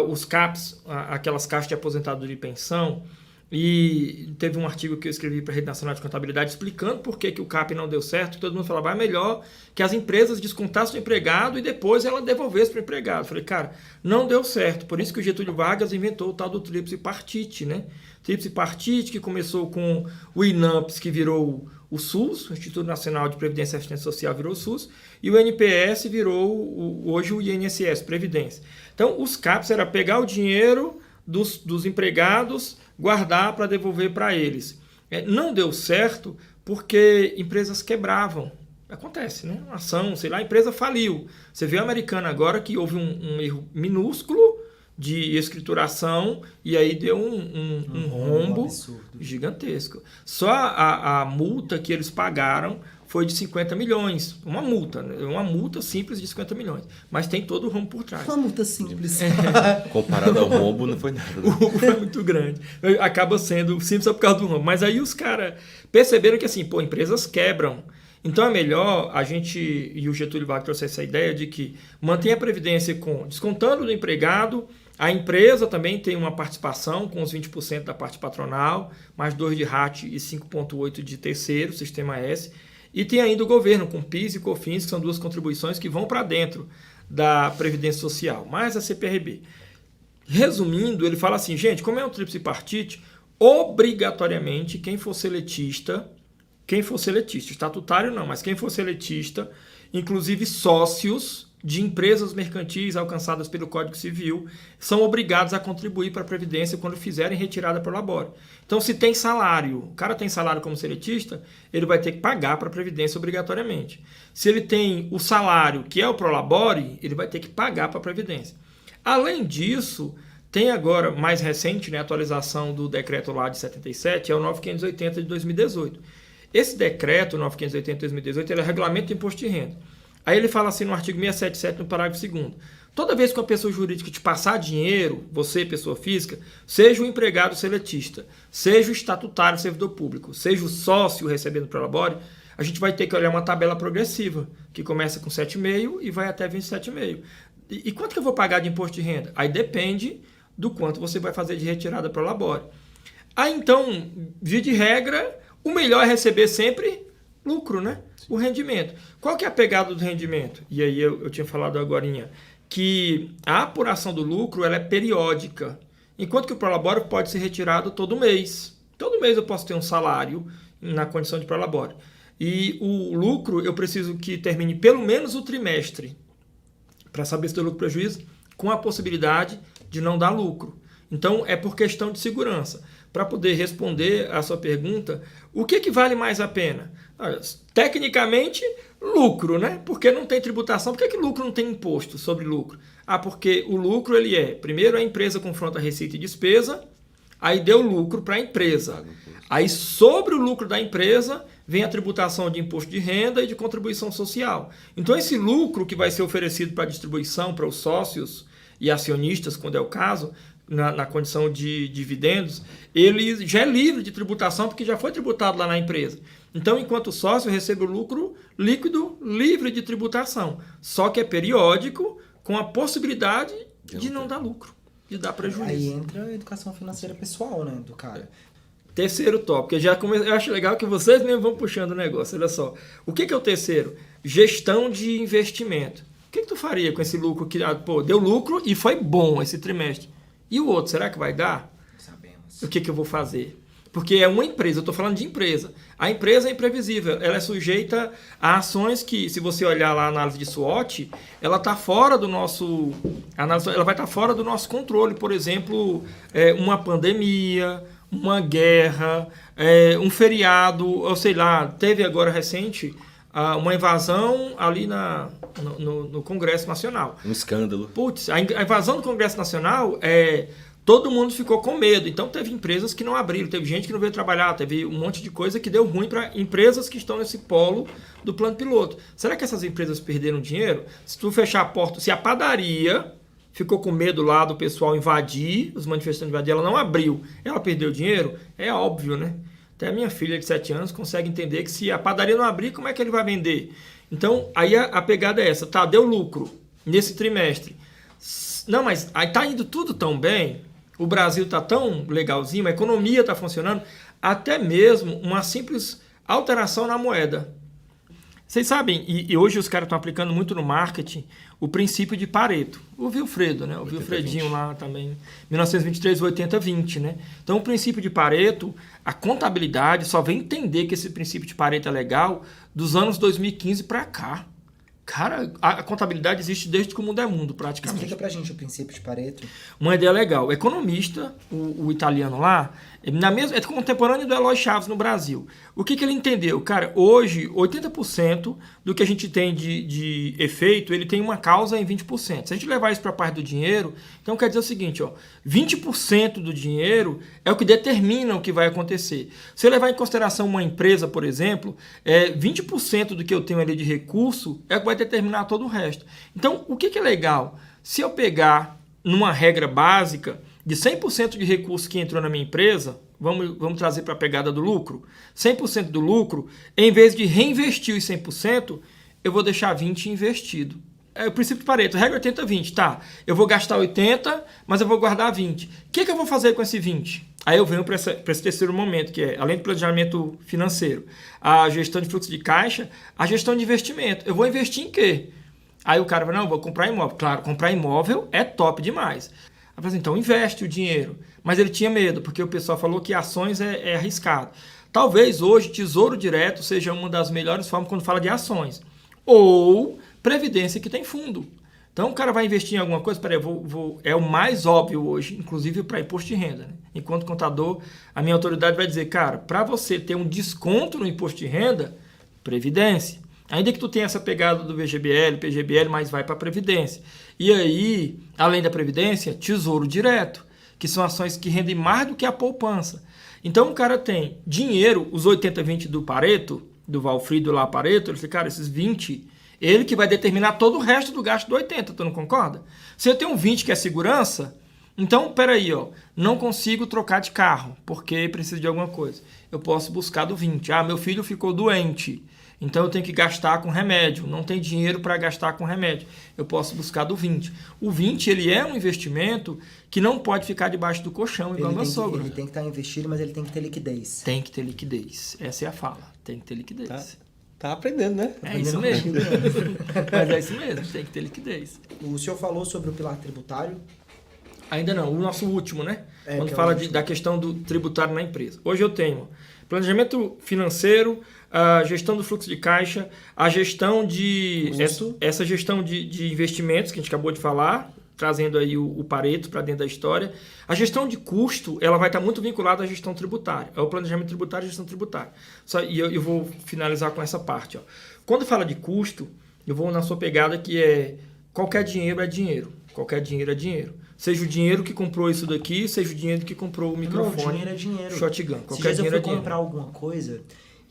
os CAPs, aquelas caixas de aposentadoria e pensão, e teve um artigo que eu escrevi para a Rede Nacional de Contabilidade explicando por que o CAP não deu certo, e todo mundo falava, é melhor que as empresas descontassem o empregado e depois ela devolvesse para o empregado. Eu falei, cara, não deu certo, por isso que o Getúlio Vargas inventou o tal do tríplice partite, né? Tríplice partite que começou com o INAMPS, que virou o SUS, o Instituto Nacional de Previdência e Assistência Social virou o SUS, e o NPS virou hoje o INSS, Previdência. Então, os CAPs era pegar o dinheiro dos empregados, guardar para devolver para eles. Não deu certo porque empresas quebravam. Acontece, né? Uma ação, sei lá, a empresa faliu. Você vê a Americana agora que houve um erro minúsculo de escrituração e aí deu um rombo
absurdo.
gigantesco. Só a multa que eles pagaram foi de 50 milhões. Uma multa simples de 50 milhões. Mas tem todo o rombo por trás.
Uma multa simples.
Comparado ao rombo, não foi nada.
O rombo é muito grande. Acaba sendo simples só por causa do rombo. Mas aí os caras perceberam que assim, empresas quebram. Então é melhor a gente, e o Getúlio Vargas trouxe essa ideia de que mantém a Previdência descontando do empregado, a empresa também tem uma participação com os 20% da parte patronal, mais 2 de RAT e 5,8 de terceiro, sistema S. E tem ainda o governo, com PIS e COFINS, que são 2 contribuições que vão para dentro da Previdência Social, mais a CPRB. Resumindo, ele fala assim, gente, como é um tríplice partite, obrigatoriamente quem for seletista, estatutário não, mas quem for seletista, inclusive sócios de empresas mercantis alcançadas pelo Código Civil, são obrigados a contribuir para a Previdência quando fizerem retirada por labore. Então, se tem salário, o cara tem salário como seletista, ele vai ter que pagar para a Previdência obrigatoriamente. Se ele tem o salário, que é o prolabore, ele vai ter que pagar para a Previdência. Além disso, tem agora, mais recente, né, a atualização do decreto lá de 77, é o 9580 de 2018. Esse decreto, 9580 de 2018, ele é o regulamento do imposto de renda. Aí ele fala assim no artigo 677, no parágrafo 2º. Toda vez que uma pessoa jurídica te passar dinheiro, você, pessoa física, seja o empregado seletista, seja o estatutário servidor público, seja o sócio recebendo prolabore, a gente vai ter que olhar uma tabela progressiva, que começa com 7,5 e vai até 27,5. E quanto que eu vou pagar de imposto de renda? Aí depende do quanto você vai fazer de retirada prolabore. Aí então, via de regra, o melhor é receber sempre lucro, né? O rendimento. Qual que é a pegada do rendimento? E aí eu tinha falado agorinha que a apuração do lucro ela é periódica, enquanto que o prolabore pode ser retirado todo mês. Todo mês eu posso ter um salário na condição de prolabore. E o lucro eu preciso que termine pelo menos o trimestre para saber se deu lucro ou prejuízo, com a possibilidade de não dar lucro. Então é por questão de segurança. Para poder responder a sua pergunta, o que vale mais a pena? Tecnicamente, lucro, né? Porque não tem tributação. Por que lucro não tem imposto sobre lucro? Porque o lucro, ele primeiro a empresa confronta receita e despesa, aí deu lucro para a empresa. Aí sobre o lucro da empresa, vem a tributação de imposto de renda e de contribuição social. Então esse lucro que vai ser oferecido para distribuição para os sócios e acionistas, quando é o caso, na condição de dividendos, ele já é livre de tributação porque já foi tributado lá na empresa. Então, enquanto sócio, recebe o lucro líquido livre de tributação. Só que é periódico, com a possibilidade de não dar lucro, de dar prejuízo.
Aí entra a educação financeira pessoal, né, do cara.
Terceiro tópico, eu acho legal que vocês mesmo vão puxando o negócio. Olha só, o que é o terceiro? Gestão de investimento. O que tu faria com esse lucro que deu lucro e foi bom esse trimestre? E o outro, será que vai dar?
Sabemos.
O que eu vou fazer? Porque é uma empresa, eu estou falando de empresa. A empresa é imprevisível, ela é sujeita a ações que, se você olhar lá a análise de SWOT, ela está fora do nosso. Ela vai estar fora do nosso controle. Por exemplo, uma pandemia, uma guerra, um feriado, ou sei lá, teve agora recente uma invasão ali no Congresso Nacional.
Um escândalo.
Putz, a invasão do Congresso Nacional, todo mundo ficou com medo. Então teve empresas que não abriram, teve gente que não veio trabalhar, teve um monte de coisa que deu ruim para empresas que estão nesse polo do plano piloto. Será que essas empresas perderam dinheiro? Se tu fechar a porta, se a padaria ficou com medo lá do pessoal invadir, os manifestantes invadir, ela não abriu, ela perdeu dinheiro? É óbvio, né? Até a minha filha de 7 anos consegue entender que se a padaria não abrir, como é que ele vai vender? Então, aí a pegada é essa. Tá, deu lucro nesse trimestre. Não, mas aí tá indo tudo tão bem, o Brasil tá tão legalzinho, a economia tá funcionando, até mesmo uma simples alteração na moeda. Vocês sabem, e hoje os caras estão aplicando muito no marketing, o princípio de Pareto. O Vilfredo, né? O Vilfredinho lá também, 1923, 80-20, né? Então, o princípio de Pareto, a contabilidade só vem entender que esse princípio de Pareto é legal dos anos 2015 para cá. Cara, a contabilidade existe desde que o mundo é mundo, praticamente.
Explica pra gente o princípio de Pareto.
Uma ideia legal. O economista, o italiano lá, é contemporâneo do Eloy Chaves no Brasil. O que ele entendeu? Cara, hoje, 80% do que a gente tem de efeito, ele tem uma causa em 20%. Se a gente levar isso para a parte do dinheiro, então quer dizer o seguinte, 20% do dinheiro é o que determina o que vai acontecer. Se eu levar em consideração uma empresa, por exemplo, 20% do que eu tenho ali de recurso é o que vai determinar todo o resto. Então, o que é legal? Se eu pegar numa regra básica de 100% de recurso que entrou na minha empresa, vamos trazer para a pegada do lucro, 100% do lucro, em vez de reinvestir os 100%, eu vou deixar 20% investido. É o princípio de Pareto, regra 80-20, tá? Eu vou gastar 80%, mas eu vou guardar 20%. O que eu vou fazer com esse 20%? Aí eu venho para esse terceiro momento, que é, além do planejamento financeiro, a gestão de fluxo de caixa, a gestão de investimento. Eu vou investir em quê? Aí o cara vai, não, eu vou comprar imóvel. Claro, comprar imóvel é top demais. Aí fala assim, então investe o dinheiro. Mas ele tinha medo, porque o pessoal falou que ações é arriscado. Talvez hoje Tesouro Direto seja uma das melhores formas quando fala de ações. Ou Previdência que tem fundo. Então o cara vai investir em alguma coisa, peraí, é o mais óbvio hoje, inclusive para imposto de renda. Né? Enquanto contador, a minha autoridade vai dizer, cara, para você ter um desconto no imposto de renda, Previdência. Ainda que tu tenha essa pegada do VGBL, PGBL, mas vai para a Previdência. E aí, além da Previdência, Tesouro Direto, que são ações que rendem mais do que a poupança. Então o cara tem dinheiro, os 80-20 do Pareto, do Valfrido lá Pareto, ele fala, cara, esses 20, ele que vai determinar todo o resto do gasto do 80, tu não concorda? Se eu tenho um 20 que é segurança, então, peraí, não consigo trocar de carro, porque preciso de alguma coisa. Eu posso buscar do 20. Ah, meu filho ficou doente, então eu tenho que gastar com remédio. Não tem dinheiro para gastar com remédio. Eu posso buscar do 20. O 20, ele é um investimento que não pode ficar debaixo do colchão, igual meu sogro.
Ele tem que estar investido, mas ele tem que ter liquidez.
Tem que ter liquidez. Essa é a fala. Tem que ter liquidez.
Tá aprendendo, né?
É isso mesmo. Mas é isso mesmo, tem que ter liquidez.
O senhor falou sobre o pilar tributário.
Ainda não, o nosso último, né?
É,
Quando
que é
fala
o último.
da questão do tributário na empresa. Hoje eu tenho planejamento financeiro, a gestão do fluxo de caixa, a gestão de...
Custo.
Essa gestão de investimentos que a gente acabou de falar, trazendo aí o Pareto para dentro da história. A gestão de custo, ela vai estar muito vinculada à gestão tributária. É o planejamento tributário e gestão tributária. E eu vou finalizar com essa parte. Ó. Quando fala de custo, eu vou na sua pegada que é qualquer dinheiro é dinheiro. Qualquer dinheiro é dinheiro. Seja o dinheiro que comprou isso daqui, seja o dinheiro que comprou o microfone.
Não, dinheiro é dinheiro.
Shotgun.
Esses
Qualquer
dias eu
dinheiro
fui
é dinheiro.
comprar alguma coisa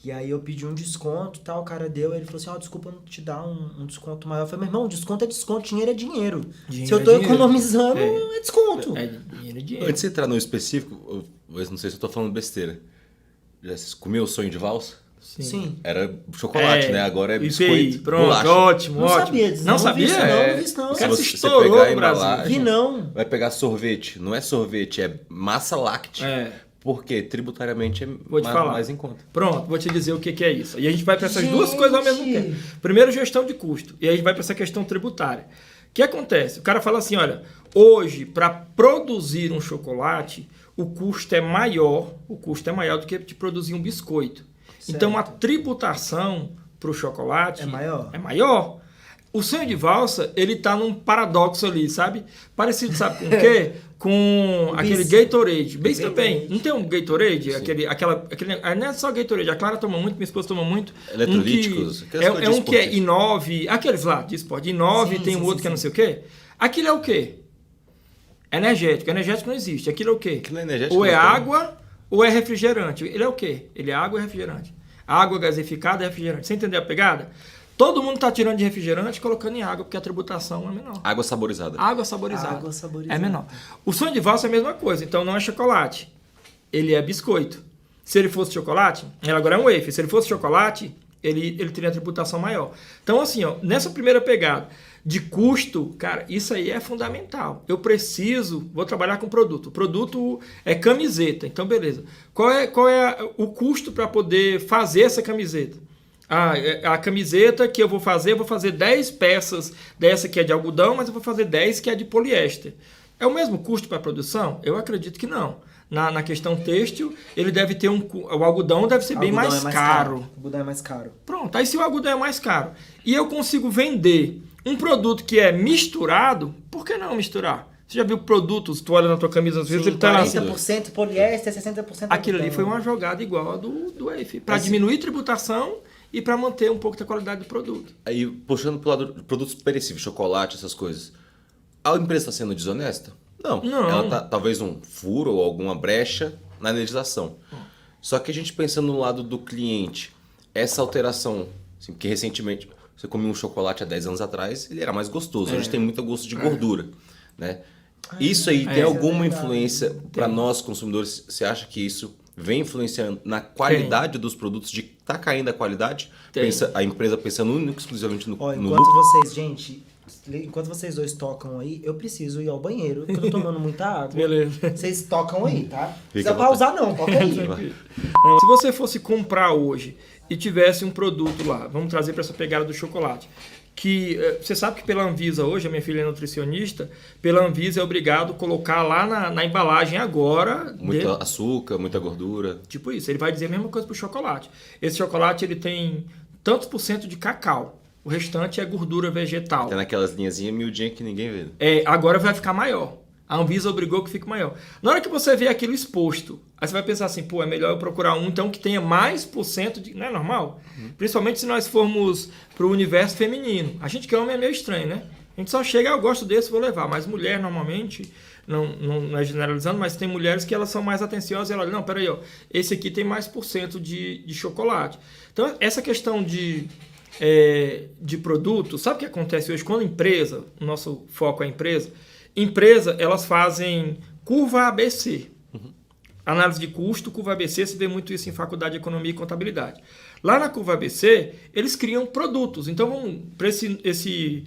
e aí eu pedi um desconto, tal, o cara deu, aí ele falou assim, desculpa não te dar um desconto maior. Eu falei, meu irmão, desconto é desconto, dinheiro é dinheiro.
Dinheiro
Se eu
é
tô
dinheiro.
economizando, é desconto.
Dinheiro é dinheiro.
Antes de entrar no específico, eu não sei se eu tô falando besteira. Já vocês comeu o sonho de valsa?
Sim.
Era chocolate, né? Agora é
isso aí,
biscoito,
pronto,
bolacha.
ótimo,
Não
ótimo.
sabia disso,
Não
não
sabia?
vi isso,
É.
não vi isso, não.
Cara,
Se
se
você
estourou
pegar a
no Brasil.
embalagem,
Vi não.
vai pegar sorvete. Não é sorvete, é massa láctea.
É.
Porque tributariamente é
Vou te falar.
mais em conta.
Pronto, vou te dizer o que é isso. E a gente vai para essas duas
Gente!
coisas ao mesmo tempo. Primeiro, gestão de custo. E aí a gente vai para essa questão tributária. O que acontece? O cara fala assim, olha, hoje, para produzir um chocolate, o custo é maior do que de produzir um biscoito.
Certo.
Então, a tributação para o chocolate
É maior.
é maior. O sonho de valsa, ele tá num paradoxo ali, sabe? Parecido, sabe com o quê? Com aquele
Bis.
Gatorade. Bis
Gatorade.
também. Não tem um Gatorade? Aquele, não é só Gatorade. A Clara toma muito, minha esposa toma muito.
Eletrolíticos,
Um
aquelas
é
coisas de
um que é
esporte.
I9. Aqueles lá de esporte. I9,
Sim,
tem
sim,
um outro
sim,
que é não
sim.
sei o quê. Aquilo é o quê? Energético. Energético não existe. Aquilo é o quê?
Aquilo é energético,
Ou é
não tem.
água ou é refrigerante. Ele é o quê? Ele é água e refrigerante. Água gasificada é refrigerante. Você entendeu a pegada? Todo mundo está tirando de refrigerante e colocando em água, porque a tributação é menor.
Água saborizada.
Água saborizada.
Água saborizada.
É menor. O sonho de valsa é a mesma coisa. Então não é chocolate. Ele é biscoito. Se ele fosse chocolate, ele agora é um wafer. Se ele fosse chocolate, ele teria tributação maior. Então assim, ó, nessa primeira pegada de custo, cara, isso aí é fundamental. Eu preciso, vou trabalhar com produto. O produto é camiseta. Então beleza. Qual é o custo para poder fazer essa camiseta? A camiseta que eu vou fazer 10 peças dessa que é de algodão, mas eu vou fazer 10 que é de poliéster. É o mesmo custo para a produção? Eu acredito que não. Na questão têxtil, ele deve ter o algodão deve ser bem mais caro.
O algodão é mais caro.
Pronto, aí se o algodão é mais caro e eu consigo vender um produto que é misturado, por que não misturar? Você já viu produtos, tu olha na tua camisa, às vezes
Sim,
ele tá lá assim.
40% poliéster, 60%
Aquilo ali
algodão.
foi uma jogada igual a do EIF, para diminuir tributação e para manter um pouco da qualidade do produto.
Aí, puxando pro lado de produtos perecíveis, chocolate, essas coisas. A empresa está sendo desonesta? Não.
Não.
Ela tá, talvez um furo ou alguma brecha na legislação. Só que a gente pensando no lado do cliente, essa alteração, assim, porque recentemente você comia um chocolate há 10 anos atrás, ele era mais gostoso. Hoje tem muito gosto de gordura, né? Isso aí tem alguma
verdade.
influência para nós consumidores? Você acha que isso vem influenciando na qualidade dos produtos, de tá caindo a qualidade?
Tem.
A empresa pensando único, exclusivamente no,
Ó,
no
enquanto
lucro?
vocês, gente, enquanto vocês dois tocam aí, eu preciso ir ao banheiro, porque eu tô tomando muita água.
Beleza.
Vocês tocam aí, tá? Não
Fica
precisa
à vontade.
pausar não, toca aí.
Se você fosse comprar hoje e tivesse um produto lá, vamos trazer para essa pegada do chocolate, que você sabe que pela Anvisa hoje, a minha filha é nutricionista, pela Anvisa é obrigado a colocar lá na embalagem agora...
Muito açúcar, muita gordura.
Tipo isso, ele vai dizer a mesma coisa pro chocolate. Esse chocolate ele tem tantos por cento de cacau, o restante é gordura vegetal.
Tem naquelas linhazinhas miudinhas que ninguém vê.
Agora vai ficar maior. A Anvisa obrigou que fique maior. Na hora que você vê aquilo exposto, aí você vai pensar assim, pô, é melhor eu procurar um então que tenha mais por cento de... Não é normal? Principalmente se nós formos pro universo feminino. A gente que é homem é meio estranho, né? A gente só chega, eu gosto desse, vou levar. Mas mulher, normalmente, não é generalizando, mas tem mulheres que elas são mais atenciosas e elas olham, não, peraí, ó, esse aqui tem mais por cento de chocolate. Então, essa questão de produto, sabe o que acontece hoje? Quando a empresa, o nosso foco é a empresa, elas fazem curva ABC. Análise de custo, curva ABC, se vê muito isso em faculdade de economia e contabilidade. Lá na curva ABC, eles criam produtos. Então, para esse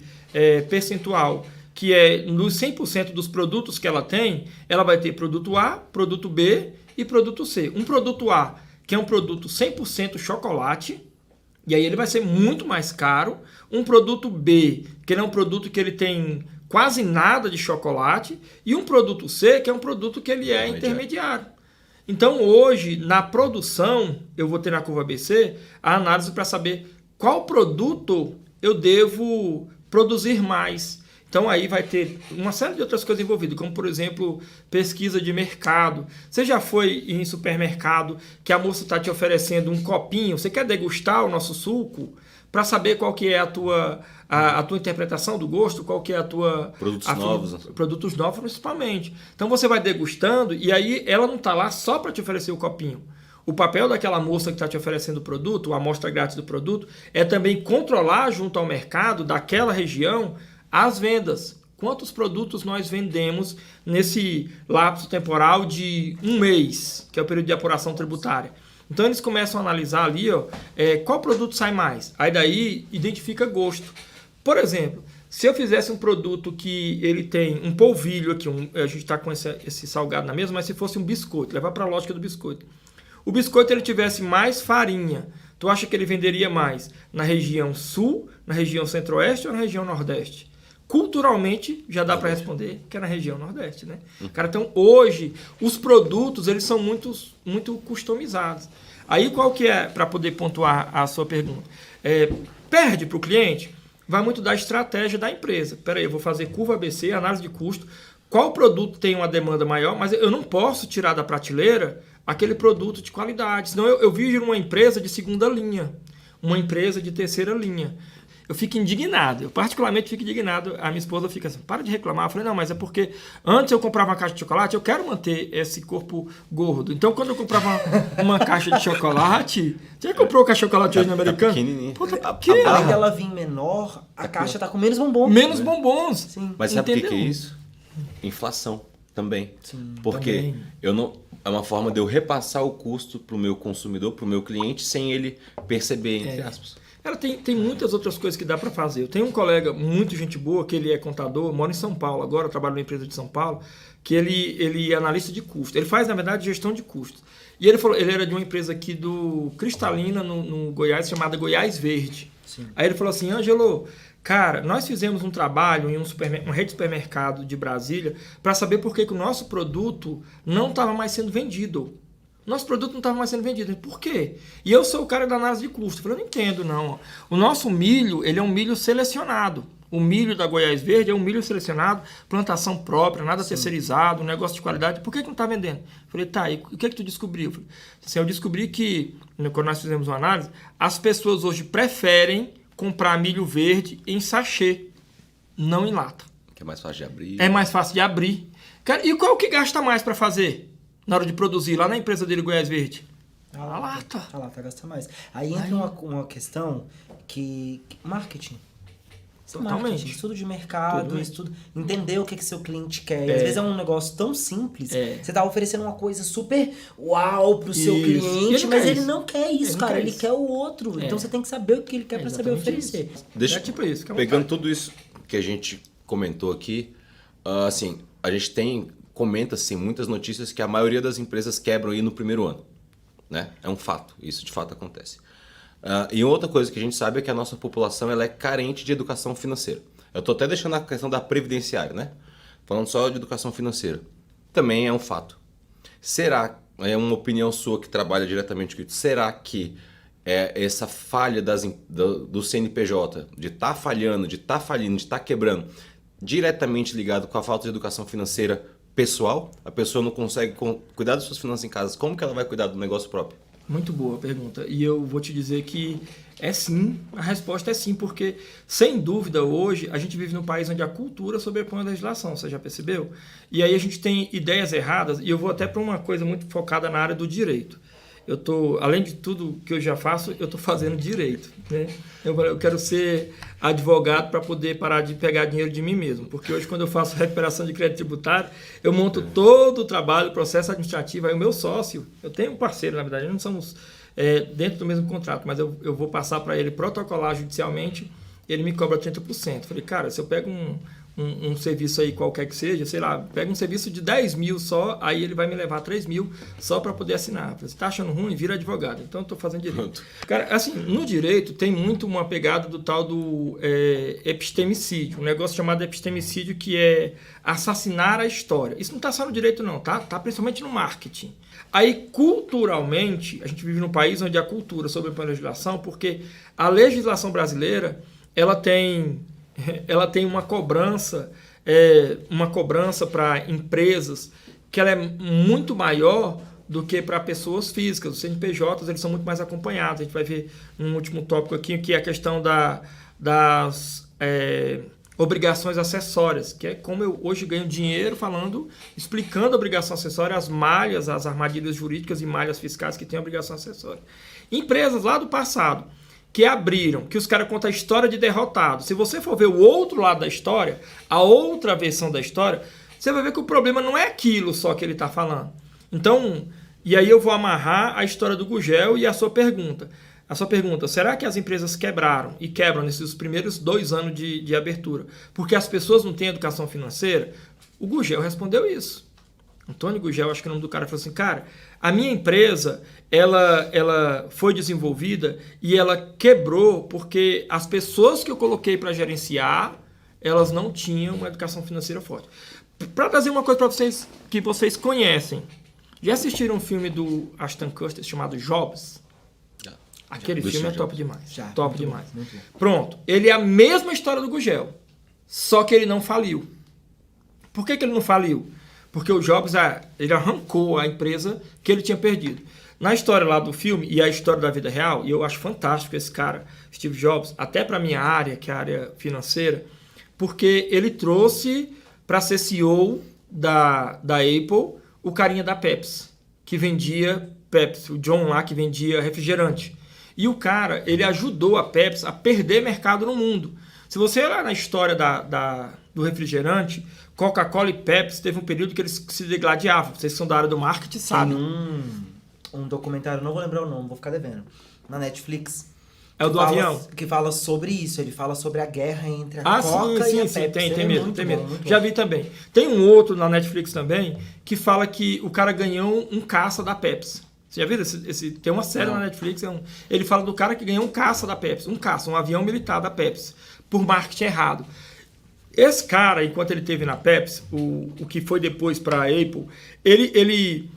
percentual, que é nos 100% dos produtos que ela tem, ela vai ter produto A, produto B e produto C. Um produto A, que é um produto 100% chocolate, E aí ele vai ser muito mais caro. Um produto B, que ele é um produto que ele tem quase nada de chocolate, e um produto C, que é um produto que ele é intermediário. Então hoje, na produção, eu vou ter na curva ABC a análise para saber qual produto eu devo produzir mais. Então aí vai ter uma série de outras coisas envolvidas, como por exemplo, pesquisa de mercado. Você já foi em supermercado que a moça está te oferecendo um copinho, você quer degustar o nosso suco para saber qual que é a tua interpretação do gosto, qual que é a tua... Produtos novos principalmente. Então você vai degustando e aí ela não está lá só para te oferecer o copinho. O papel daquela moça que está te oferecendo o produto, a amostra grátis do produto, é também controlar junto ao mercado daquela região as vendas. Quantos produtos nós vendemos nesse lapso temporal de um mês, que é o período de apuração tributária. Então eles começam a analisar ali, qual produto sai mais. Aí daí identifica gosto. Por exemplo, se eu fizesse um produto que ele tem um polvilho aqui, a gente está com esse salgado na mesa, mas se fosse um biscoito, levar para a lógica do biscoito. O biscoito ele tivesse mais farinha, tu acha que ele venderia mais na região sul, na região centro-oeste ou na região nordeste? Culturalmente, já dá para responder que é na região nordeste, né? Cara, então hoje, os produtos, eles são muito customizados. Aí qual que é, para poder pontuar a sua pergunta? Perde para o cliente? Vai muito da estratégia da empresa. Peraí, eu vou fazer curva ABC, análise de custo, qual produto tem uma demanda maior, mas eu não posso tirar da prateleira aquele produto de qualidade. Senão eu vivo numa empresa de segunda linha, uma empresa de terceira linha. Eu fico indignado, eu particularmente fico indignado. A minha esposa fica assim, para de reclamar. Eu falei, não, mas é porque antes eu comprava uma caixa de chocolate, eu quero manter esse corpo gordo. Então, quando eu comprava uma caixa de chocolate... Você já comprou caixa de chocolate hoje no americano?
Pequenininho.
Puta,
Além dela vir menor, a caixa tá com menos bombons.
Menos bombons.
Sim.
Mas sabe o que é isso? Inflação também.
Sim,
porque é uma forma de eu repassar o custo para o meu consumidor, para o meu cliente, sem ele perceber, entre aspas.
Ela tem muitas outras coisas que dá para fazer. Eu tenho um colega muito gente boa, que ele é contador, mora em São Paulo agora, trabalha numa empresa de São Paulo, que ele é analista de custo. Ele faz, na verdade, gestão de custos. E ele falou, ele era de uma empresa aqui do Cristalina, no Goiás, chamada Goiás Verde.
Sim.
Aí ele falou assim, Ângelo, cara, nós fizemos um trabalho em uma rede de supermercado de Brasília para saber por que o nosso produto não estava mais sendo vendido. Nosso produto não estava mais sendo vendido. Por quê? E eu sou o cara da análise de custo. Eu falei, eu não entendo, não. O nosso milho, ele é um milho selecionado. O milho da Goiás Verde é um milho selecionado, plantação própria, nada terceirizado, um negócio de qualidade. Por que não está vendendo? Eu falei, tá, e o que tu descobriu? Eu falei, assim, eu descobri que, quando nós fizemos uma análise, as pessoas hoje preferem comprar milho verde em sachê, não em lata.
Que é mais fácil de abrir.
É mais fácil de abrir. Cara, e qual que gasta mais para fazer? Na hora de produzir, lá na empresa dele, Goiás Verde? A lata.
A lata gasta mais. Aí entra uma questão que... Marketing.
Totalmente.
Marketing, estudo de mercado, entender o que seu cliente quer. E às vezes é um negócio tão simples. Você tá oferecendo uma coisa super uau pro seu cliente, mas ele não quer isso, cara. Ele quer o outro. Então você tem que saber o que ele quer pra saber oferecer.
Deixa,
tipo isso.
Pegando tudo isso que a gente comentou aqui, assim, a gente comenta-se muitas notícias que a maioria das empresas quebram aí no primeiro ano, né? É um fato, isso de fato acontece. E outra coisa que a gente sabe é que a nossa população ela é carente de educação financeira. Eu estou até deixando a questão da previdenciária, né? Falando só de educação financeira. Também é um fato. Será, é uma opinião sua que trabalha diretamente com isso, será que essa falha do CNPJ, de estar falhando, de estar falindo, de estar quebrando, diretamente ligado com a falta de educação financeira pessoal? A pessoa não consegue cuidar das suas finanças em casa. Como que ela vai cuidar do negócio próprio? Muito boa pergunta. E eu vou te dizer que é sim. A resposta é sim, porque, sem dúvida, hoje a gente vive num país onde a cultura sobrepõe a legislação. Você já percebeu? E aí a gente tem ideias erradas. E eu vou até para uma coisa muito focada na área do direito. Além de tudo que eu já faço, eu estou fazendo direito, né? Eu quero ser advogado para poder parar de pegar dinheiro de mim mesmo, porque hoje quando eu faço recuperação de crédito tributário, eu monto todo o trabalho, o processo administrativo, aí o meu sócio, eu tenho um parceiro, na verdade, não somos dentro do mesmo contrato, mas eu vou passar para ele protocolar judicialmente, ele me cobra 30%. Falei, cara, se eu pego um
um serviço aí qualquer que seja, sei lá, pega um serviço de 10 mil só, aí ele vai me levar 3 mil só para poder assinar. Você está achando ruim? Vira advogado. Então, eu estou fazendo direito. Cara, assim, no direito tem muito uma pegada do tal do epistemicídio, um negócio chamado epistemicídio, que é assassinar a história. Isso não está só no direito, não, tá? Tá principalmente no marketing. Aí, culturalmente, a gente vive num país onde a cultura sobrepõe a legislação, porque a legislação brasileira, ela tem uma cobrança para empresas que ela é muito maior do que para pessoas físicas. Os CNPJs, eles são muito mais acompanhados. A gente vai ver um último tópico aqui, que é a questão das obrigações acessórias, que é como eu hoje ganho dinheiro explicando a obrigação acessória, as malhas, as armadilhas jurídicas e malhas fiscais que têm a obrigação acessória. Empresas lá do passado que abriram, que os caras contam a história de derrotado. Se você for ver o outro lado da história, a outra versão da história, você vai ver que o problema não é aquilo só que ele está falando. Então, e aí eu vou amarrar a história do Gugel e a sua pergunta. A sua pergunta, será que as empresas quebraram e quebram nesses primeiros 2 anos de abertura porque as pessoas não têm educação financeira? O Gugel respondeu isso. Antônio Gugel, acho que é o nome do cara, falou assim, cara, a minha empresa, ela foi desenvolvida e ela quebrou porque as pessoas que eu coloquei para gerenciar, elas não tinham uma educação financeira forte. Para trazer uma coisa para vocês que vocês conhecem, já assistiram um filme do Ashton Kutcher chamado Jobs? Aquele filme é top demais. Top demais. Pronto. Ele é a mesma história do Gugel, só que ele não faliu. Por que ele não faliu? Porque o Jobs ele arrancou a empresa que ele tinha perdido. Na história lá do filme e a história da vida real, e eu acho fantástico esse cara, Steve Jobs, até para a minha área, que é a área financeira, porque ele trouxe para ser CEO da Apple o carinha da Pepsi, que vendia Pepsi, o John lá que vendia refrigerante. E o cara, ele ajudou a Pepsi a perder mercado no mundo. Se você olhar na história do refrigerante, Coca-Cola e Pepsi teve um período que eles se degladiavam. Vocês que são da área do marketing sabem.
Um documentário, não vou lembrar o nome, vou ficar devendo, na Netflix.
É o do avião?
Que fala sobre isso, ele fala sobre a guerra entre a Coca e a Pepsi.
Tem mesmo. Já vi também. Tem um outro na Netflix também, que fala que o cara ganhou um caça da Pepsi. Você já viu? Tem uma série na Netflix, ele fala do cara que ganhou um caça da Pepsi, um avião militar da Pepsi, por marketing errado. Esse cara, enquanto ele esteve na Pepsi, o que foi depois para a Apple, ele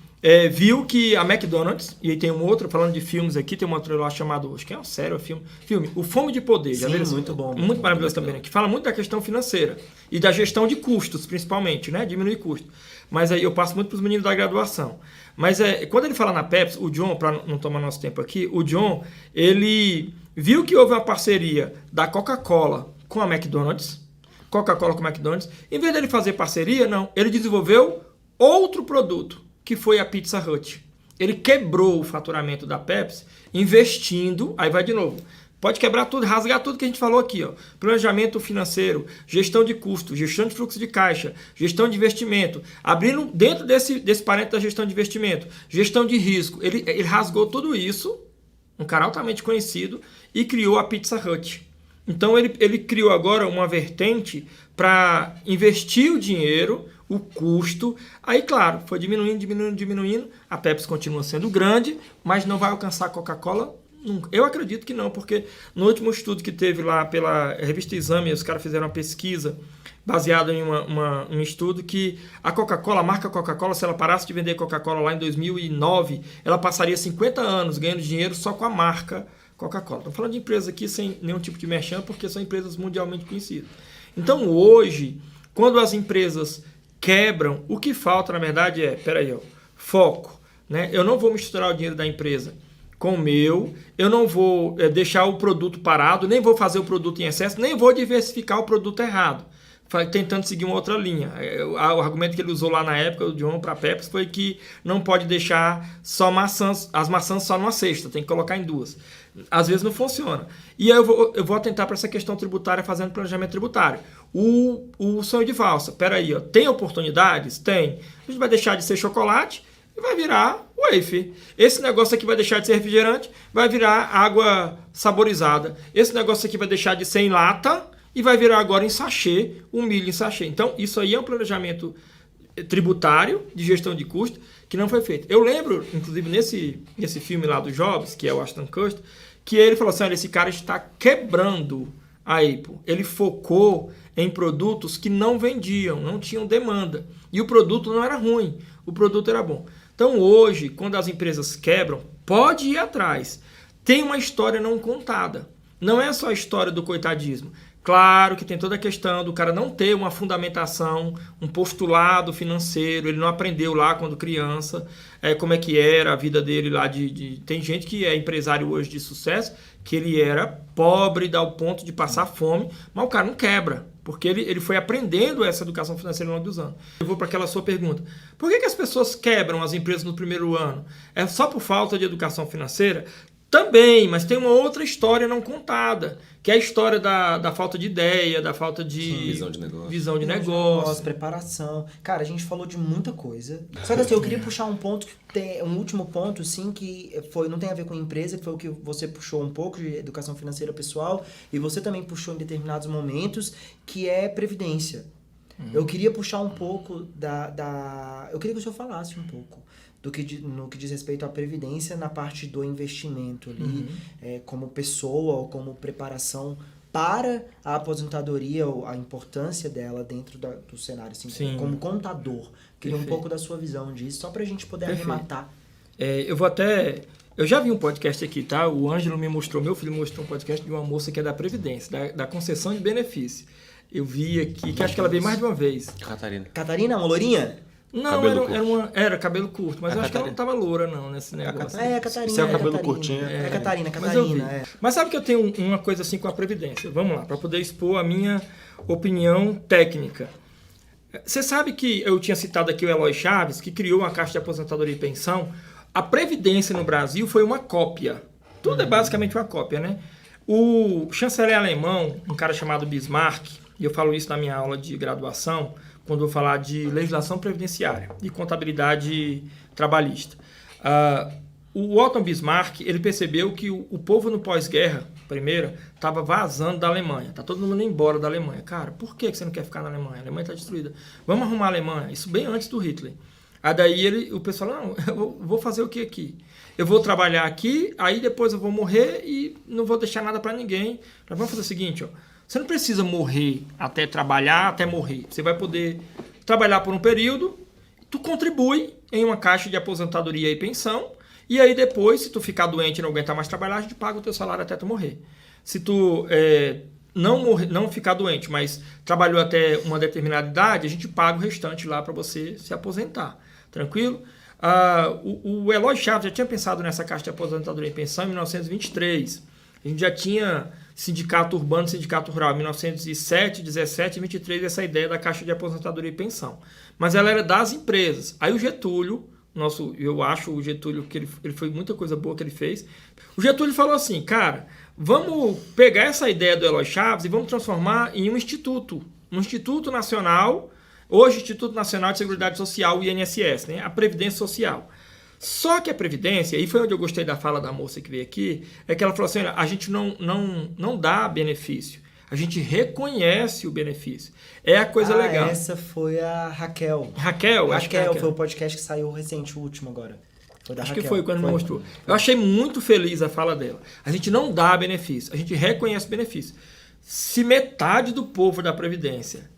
viu que a McDonald's, e aí tem um outro, falando de filmes aqui, tem um outro lá chamado, acho que é uma série, filme O Fome de Poder. Já viu?
Muito bom.
Muito maravilhoso também, né? Que fala muito da questão financeira e da gestão de custos, principalmente, né? Diminuir custos. Mas aí eu passo muito para os meninos da graduação. Mas quando ele fala na Pepsi, o John, para não tomar nosso tempo aqui, o John, ele viu que houve uma parceria da Coca-Cola com a McDonald's, Coca-Cola com a McDonald's. Em vez dele fazer parceria, não. Ele desenvolveu outro produto, que foi a Pizza Hut. Ele quebrou o faturamento da Pepsi, investindo, aí vai de novo. Pode quebrar tudo, rasgar tudo que a gente falou aqui. Ó. Planejamento financeiro, gestão de custo, gestão de fluxo de caixa, gestão de investimento. Abrindo dentro desse parênteses da gestão de investimento, gestão de risco. Ele rasgou tudo isso, um cara altamente conhecido, e criou a Pizza Hut. Então ele criou agora uma vertente para investir o dinheiro, o custo. Aí, claro, foi diminuindo. A Pepsi continua sendo grande, mas não vai alcançar a Coca-Cola nunca. Eu acredito que não, porque no último estudo que teve lá pela revista Exame, os caras fizeram uma pesquisa baseada em um estudo que a Coca-Cola, a marca Coca-Cola, se ela parasse de vender Coca-Cola lá em 2009, ela passaria 50 anos ganhando dinheiro só com a marca Coca-Cola. Estou falando de empresas aqui sem nenhum tipo de merchan, porque são empresas mundialmente conhecidas. Então, hoje, quando as empresas quebram, o que falta, na verdade, foco. Né? Eu não vou misturar o dinheiro da empresa com o meu, eu não vou deixar o produto parado, nem vou fazer o produto em excesso, nem vou diversificar o produto errado, tentando seguir uma outra linha. O argumento que ele usou lá na época, o John, para a Pepsi, foi que não pode deixar só as maçãs só numa cesta, tem que colocar em 2. Às vezes não funciona. E aí eu vou atentar para essa questão tributária, fazendo planejamento tributário. O sonho de valsa, peraí, tem oportunidades? Tem. A gente vai deixar de ser chocolate e vai virar wafer. Esse negócio aqui vai deixar de ser refrigerante, vai virar água saborizada. Esse negócio aqui vai deixar de ser em lata e vai virar agora em sachê, o milho em sachê. Então, isso aí é um planejamento tributário, de gestão de custo, que não foi feito. Eu lembro, inclusive, nesse filme lá do Jobs, que é o Ashton Kutcher, que ele falou assim, olha, esse cara está quebrando a Apple. Ele focou em produtos que não vendiam, não tinham demanda. E o produto não era ruim, o produto era bom. Então, hoje, quando as empresas quebram, pode ir atrás. Tem uma história não contada. Não é só a história do coitadismo. Claro que tem toda a questão do cara não ter uma fundamentação, um postulado financeiro, ele não aprendeu lá quando criança, como é que era a vida dele lá Tem gente que é empresário hoje de sucesso, que ele era pobre ao ponto de passar fome, mas o cara não quebra, porque ele foi aprendendo essa educação financeira ao longo dos anos. Eu vou para aquela sua pergunta. Por que as pessoas quebram as empresas no primeiro ano? É só por falta de educação financeira? Também, mas tem uma outra história não contada, que é a história da falta de ideia, da falta de visão de negócio.
Preparação. Cara, a gente falou de muita coisa. Só que assim, eu queria puxar um ponto, um último ponto, sim, que não tem a ver com empresa, que foi o que você puxou um pouco de educação financeira pessoal, e você também puxou em determinados momentos, que é previdência. Eu queria puxar um pouco eu queria que o senhor falasse um pouco no que diz respeito à previdência na parte do investimento ali, como pessoa ou como preparação para a aposentadoria, ou a importância dela dentro do cenário, assim, como contador. Queria um pouco da sua visão disso, só para a gente poder arrematar.
Eu já vi um podcast aqui, tá? O Ângelo meu filho me mostrou um podcast de uma moça que é da Previdência, da concessão de benefício. Eu vi aqui, que acho que ela veio mais de uma vez.
Catarina, uma lourinha?
Não, era cabelo curto, mas eu acho que ela não estava loura, não, nesse negócio.
É a Catarina.
Se é o cabelo curtinho.
É a Catarina.
Mas sabe que eu tenho uma coisa assim com a Previdência? Vamos lá, para poder expor a minha opinião técnica. Você sabe que eu tinha citado aqui o Eloy Chaves, que criou uma Caixa de Aposentadoria e Pensão. A Previdência no Brasil foi uma cópia. Tudo é basicamente uma cópia, né? O chanceler alemão, um cara chamado Bismarck, e eu falo isso na minha aula de graduação, quando eu vou falar de legislação previdenciária e contabilidade trabalhista. O Otto Bismarck, ele percebeu que o povo no pós-guerra, primeira, estava vazando da Alemanha. Está todo mundo indo embora da Alemanha. Cara, por que você não quer ficar na Alemanha? A Alemanha está destruída. Vamos arrumar a Alemanha. Isso bem antes do Hitler. Aí daí o pessoal falou, não, eu vou fazer o que aqui? Eu vou trabalhar aqui, aí depois eu vou morrer e não vou deixar nada para ninguém. Nós vamos fazer o seguinte, ó. Você não precisa morrer até trabalhar, até morrer. Você vai poder trabalhar por um período, tu contribui em uma caixa de aposentadoria e pensão, e aí depois, se tu ficar doente e não aguentar mais trabalhar, a gente paga o teu salário até tu morrer. Se tu não ficar doente, mas trabalhou até uma determinada idade, a gente paga o restante lá para você se aposentar. Tranquilo? O Eloy Chaves já tinha pensado nessa caixa de aposentadoria e pensão em 1923. A gente já tinha sindicato urbano, sindicato rural, em 1907, 17 e 23, essa ideia da Caixa de Aposentadoria e Pensão. Mas ela era das empresas. Aí o Getúlio, eu acho o Getúlio que ele foi muita coisa boa que ele fez. O Getúlio falou assim, cara, vamos pegar essa ideia do Eloy Chaves e vamos transformar em um Instituto Nacional, hoje Instituto Nacional de Seguridade Social, o INSS, né? A Previdência Social. Só que a Previdência, e foi onde eu gostei da fala da moça que veio aqui, é que ela falou assim, olha, a gente não dá benefício, a gente reconhece o benefício. É a coisa legal.
Essa foi a Raquel.
Raquel,
foi o podcast que saiu recente, o último agora. Foi da
acho
Raquel.
Que foi quando me mostrou. Eu achei muito feliz a fala dela. A gente não dá benefício, a gente reconhece o benefício. Se metade do povo da Previdência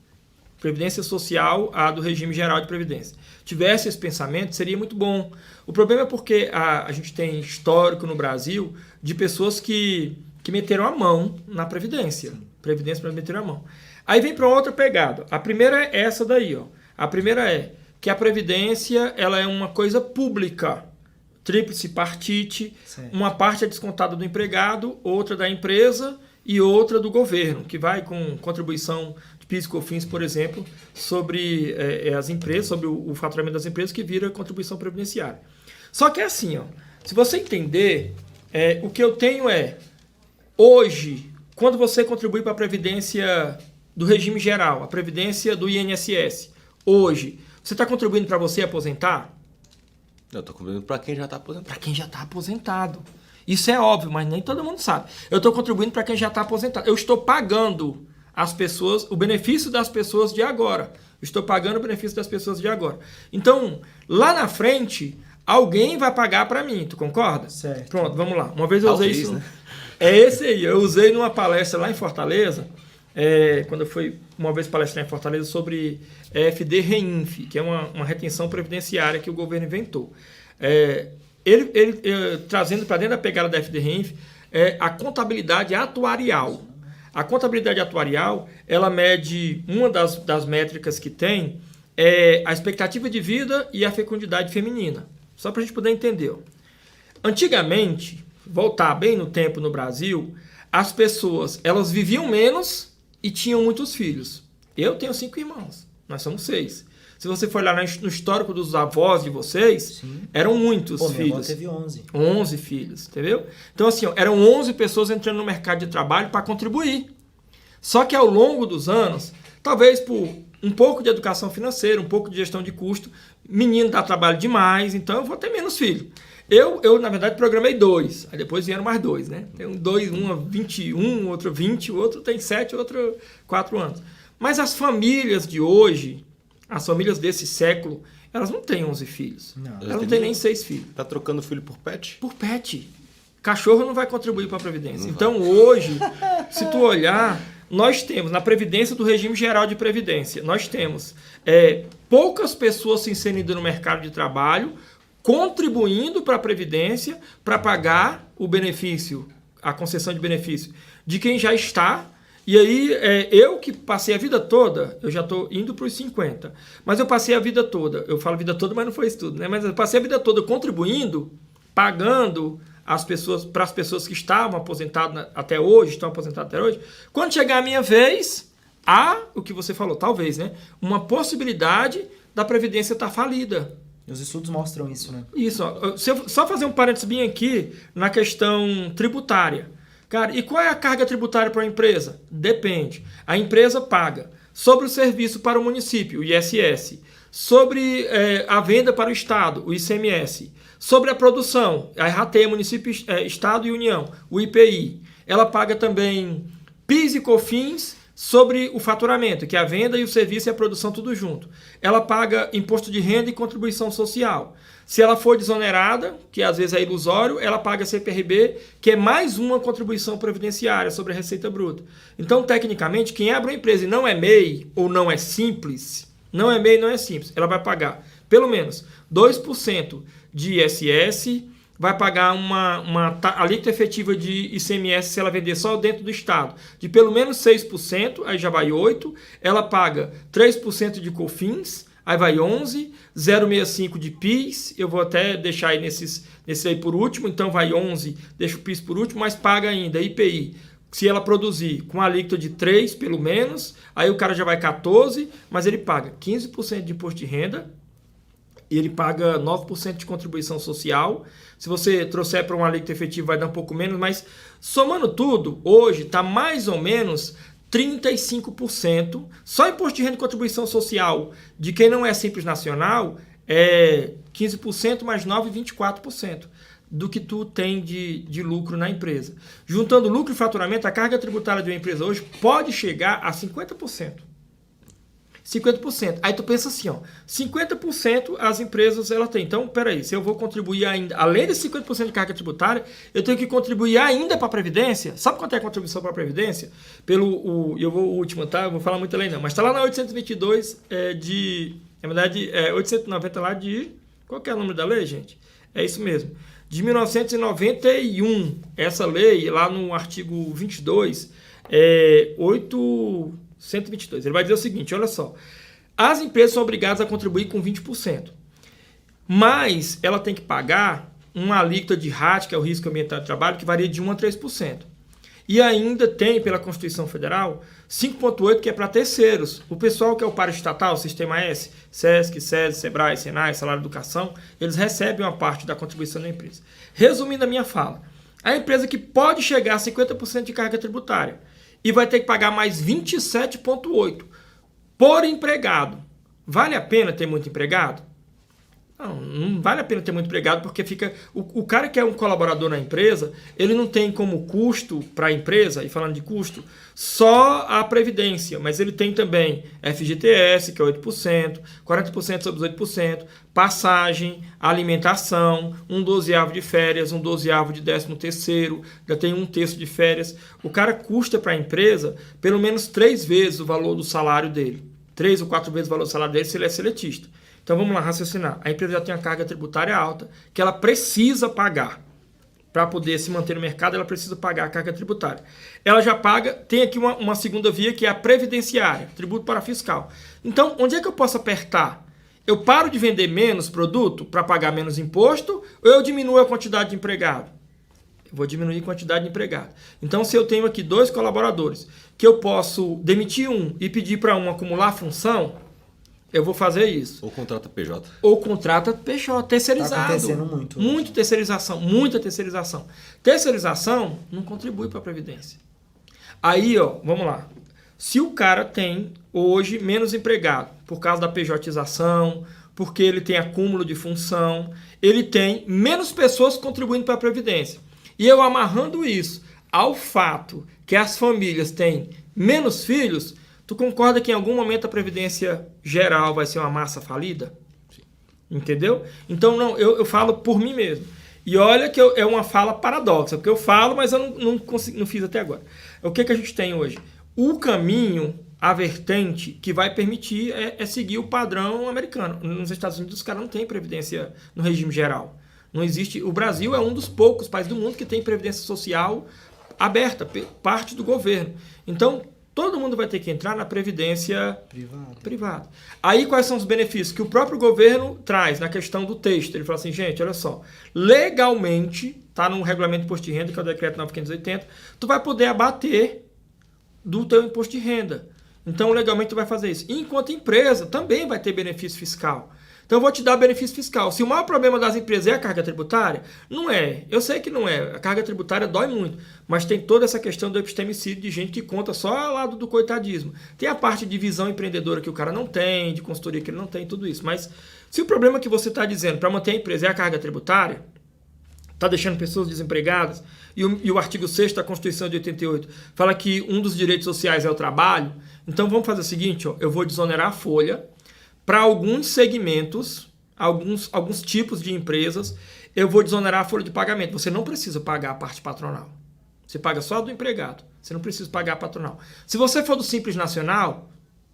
Social, a do regime geral de Previdência, tivesse esse pensamento, seria muito bom. O problema é porque a gente tem histórico no Brasil de pessoas que meteram a mão na Previdência. Previdência para meter a mão. Aí vem para outra pegada. A primeira é essa daí. Ó. A primeira é que a Previdência ela é uma coisa pública. Tríplice partite. Certo. Uma parte é descontada do empregado, outra da empresa e outra do governo, que vai com contribuição PIS e COFINS, por exemplo, sobre as empresas, sobre o faturamento das empresas, que vira contribuição previdenciária. Só que é assim, ó, se você entender, o que eu tenho hoje, quando você contribui para a Previdência do regime geral, a Previdência do INSS, hoje, você está contribuindo para você aposentar?
Eu estou contribuindo para quem já está aposentado.
Para quem já está aposentado. Isso é óbvio, mas nem todo mundo sabe. Eu estou contribuindo para quem já está aposentado. Eu estou pagando as pessoas, o benefício das pessoas de agora. Estou pagando o benefício das pessoas de agora. Então, lá na frente, alguém vai pagar para mim, tu concorda?
Certo.
Pronto, vamos lá. Uma vez eu usei
Talvez,
isso.
né?
É esse aí. Eu usei numa palestra lá em Fortaleza, quando eu fui uma vez palestrar em Fortaleza sobre FD Reinf, que é uma retenção previdenciária que o governo inventou. Ele trazendo para dentro da pegada da FD Reinf a contabilidade atuarial. A contabilidade atuarial, ela mede, uma das métricas que tem é a expectativa de vida e a fecundidade feminina. Só para a gente poder entender. Antigamente, voltar bem no tempo no Brasil, as pessoas, elas viviam menos e tinham muitos filhos. Eu tenho 5 irmãos, nós somos 6. Se você for olhar no histórico dos avós de vocês, sim, eram muitos filhos.
Minha avó teve 11.
11 filhos, entendeu? Então, assim, eram 11 pessoas entrando no mercado de trabalho para contribuir. Só que ao longo dos anos, talvez por um pouco de educação financeira, um pouco de gestão de custo, menino dá trabalho demais, então eu vou ter menos filho. Eu na verdade, programei 2, aí depois vieram mais 2, né? Tem um 21, outro 20, o outro tem 7, outro 4 anos. Mas as famílias de hoje, as famílias desse século, elas não têm 11 filhos. Não. Elas não têm nem 6 filhos.
Tá trocando filho por pet?
Por pet. Cachorro não vai contribuir para a Previdência. Não então, vai. Hoje, se tu olhar, nós temos, na Previdência do Regime Geral de Previdência, nós temos poucas pessoas se inserindo no mercado de trabalho, contribuindo para a Previdência para pagar o benefício, a concessão de benefício de quem já está. E aí, eu que passei a vida toda, eu já estou indo para os 50, mas eu passei a vida toda, eu falo vida toda, mas não foi isso tudo, né? Mas eu passei a vida toda contribuindo, pagando para as pessoas que estavam aposentadas até hoje, estão aposentadas até hoje. Quando chegar a minha vez, há, o que você falou, talvez, né? Uma possibilidade da Previdência estar falida.
Os estudos mostram isso, né?
Isso. Ó. Se eu só fazer um parênteses bem aqui na questão tributária. Cara, e qual é a carga tributária para a empresa? Depende. A empresa paga sobre o serviço para o município, o ISS, sobre a venda para o Estado, o ICMS, sobre a produção, a rateia município, Estado e União, o IPI. Ela paga também PIS e COFINS sobre o faturamento, que é a venda e o serviço e a produção tudo junto. Ela paga imposto de renda e contribuição social. Se ela for desonerada, que às vezes é ilusório, ela paga CPRB, que é mais uma contribuição previdenciária sobre a receita bruta. Então, tecnicamente, quem abre uma empresa e não é MEI ou não é simples, não é MEI, não é simples, ela vai pagar pelo menos 2% de ISS, vai pagar uma alíquota efetiva de ICMS se ela vender só dentro do Estado, de pelo menos 6%, aí já vai 8%, ela paga 3% de COFINS, aí vai 11%, 0,65% de PIS, eu vou até deixar aí nesse aí por último, então vai 11%, deixa o PIS por último, mas paga ainda IPI. Se ela produzir com a alíquota de 3%, pelo menos, aí o cara já vai 14%, mas ele paga 15% de imposto de renda, e ele paga 9% de contribuição social. Se você trouxer para uma alíquota efetiva, vai dar um pouco menos, mas somando tudo, hoje está mais ou menos 35%. Só imposto de renda e contribuição social de quem não é Simples Nacional é 15% mais 9%, 24% do que tu tem de lucro na empresa. Juntando lucro e faturamento, a carga tributária de uma empresa hoje pode chegar a 50%. 50%. Aí tu pensa assim, ó, 50% as empresas ela tem. Então, peraí, se eu vou contribuir ainda, além de 50% de carga tributária, eu tenho que contribuir ainda para a Previdência. Sabe quanto é a contribuição para a Previdência? Eu vou o último, tá? Eu vou falar muito além não, mas está lá na 822 na verdade, 890 lá de... Qual que é o nome da lei, gente? É isso mesmo. De 1991, essa lei, lá no artigo 22, 122. Ele vai dizer o seguinte, olha só. As empresas são obrigadas a contribuir com 20%. Mas ela tem que pagar uma alíquota de RAT, que é o risco ambiental de trabalho, que varia de 1% a 3%. E ainda tem, pela Constituição Federal, 5,8%, que é para terceiros. O pessoal que é o paraestatal, Sistema S, SESC, SESI, SEBRAE, SENAI, Salário de Educação, eles recebem uma parte da contribuição da empresa. Resumindo a minha fala, a empresa que pode chegar a 50% de carga tributária e vai ter que pagar mais 27,8% por empregado. Vale a pena ter muito empregado? Não vale a pena ter muito empregado, porque fica. O cara que é um colaborador na empresa, ele não tem como custo para a empresa, e falando de custo, só a Previdência, mas ele tem também FGTS, que é 8%, 40% sobre os 8%, passagem, alimentação, um 12º de férias, um 12º de 13º, já tem 1/3 de férias. O cara custa para a empresa pelo menos 3 vezes o valor do salário dele. 3 ou 4 vezes o valor do salário dele se ele é seletista. Então vamos lá raciocinar. A empresa já tem uma carga tributária alta que ela precisa pagar. Para poder se manter no mercado, ela precisa pagar a carga tributária. Ela já paga, tem aqui uma segunda via que é a previdenciária, tributo para fiscal. Então, onde é que eu posso apertar? Eu paro de vender menos produto para pagar menos imposto ou eu diminuo a quantidade de empregado? Eu vou diminuir a quantidade de empregado. Então, se eu tenho aqui 2 colaboradores que eu posso demitir um e pedir para um acumular função, eu vou fazer isso.
Ou contrata PJ.
Ou contrata PJ, terceirizado.
Tá acontecendo muito.
Muito terceirização, muita terceirização. Terceirização não contribui para a Previdência. Aí, ó, vamos lá. Se o cara tem hoje menos empregado por causa da pejotização, porque ele tem acúmulo de função, ele tem menos pessoas contribuindo para a Previdência. E eu amarrando isso ao fato que as famílias têm menos filhos, tu concorda que em algum momento a Previdência Geral vai ser uma massa falida? Sim. Entendeu? Então, não, eu falo por mim mesmo. E olha que é uma fala paradoxa, porque eu falo, mas eu não fiz até agora. O que a gente tem hoje? O caminho, a vertente que vai permitir é seguir o padrão americano. Nos Estados Unidos, os caras não têm Previdência no regime geral. Não existe. O Brasil é um dos poucos países do mundo que tem Previdência Social aberta, parte do governo. Então, todo mundo vai ter que entrar na previdência privada. Aí, quais são os benefícios que o próprio governo traz na questão do texto? Ele fala assim, gente, olha só, legalmente, está no regulamento de imposto de renda, que é o decreto 9580, tu vai poder abater do teu imposto de renda. Então, legalmente, tu vai fazer isso. E, enquanto empresa, também vai ter benefício fiscal. Então, eu vou te dar benefício fiscal. Se o maior problema das empresas é a carga tributária, não é. Eu sei que não é. A carga tributária dói muito. Mas tem toda essa questão do epistemicídio de gente que conta só ao lado do coitadismo. Tem a parte de visão empreendedora que o cara não tem, de consultoria que ele não tem, tudo isso. Mas se o problema que você está dizendo para manter a empresa é a carga tributária, está deixando pessoas desempregadas, e o artigo 6º da Constituição de 88 fala que um dos direitos sociais é o trabalho, então vamos fazer o seguinte, ó, eu vou desonerar a folha. Para alguns segmentos, alguns tipos de empresas, eu vou desonerar a folha de pagamento. Você não precisa pagar a parte patronal. Você paga só do empregado. Você não precisa pagar a patronal. Se você for do Simples Nacional,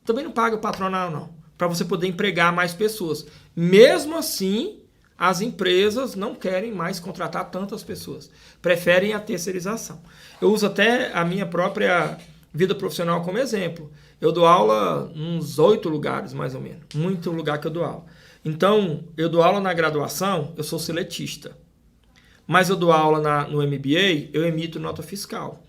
também não paga o patronal, não. Para você poder empregar mais pessoas. Mesmo assim, as empresas não querem mais contratar tantas pessoas. Preferem a terceirização. Eu uso até a minha própria vida profissional como exemplo. Eu dou aula em uns 8 lugares, mais ou menos. Muito lugar que eu dou aula. Então, eu dou aula na graduação, eu sou seletista. Mas eu dou aula no MBA, eu emito nota fiscal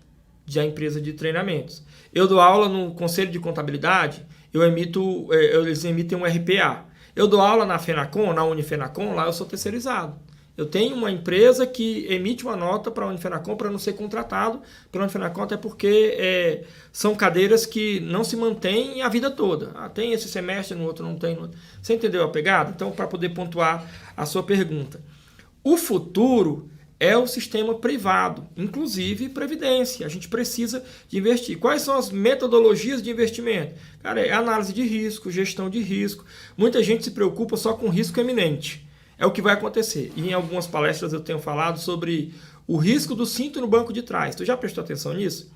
de a empresa de treinamentos. Eu dou aula no Conselho de Contabilidade, eles emitem um RPA. Eu dou aula na FENACON, na Unifenacon, lá eu sou terceirizado. Eu tenho uma empresa que emite uma nota para a Unifenacon para não ser contratado pela Unifenacon, até porque são cadeiras que não se mantêm a vida toda. Tem esse semestre, no outro não tem. No outro. Você entendeu a pegada? Então, para poder pontuar a sua pergunta. O futuro é o sistema privado, inclusive previdência. A gente precisa de investir. Quais são as metodologias de investimento? Cara, é análise de risco, gestão de risco. Muita gente se preocupa só com risco eminente. É o que vai acontecer. E em algumas palestras eu tenho falado sobre o risco do cinto no banco de trás. Tu já prestou atenção nisso?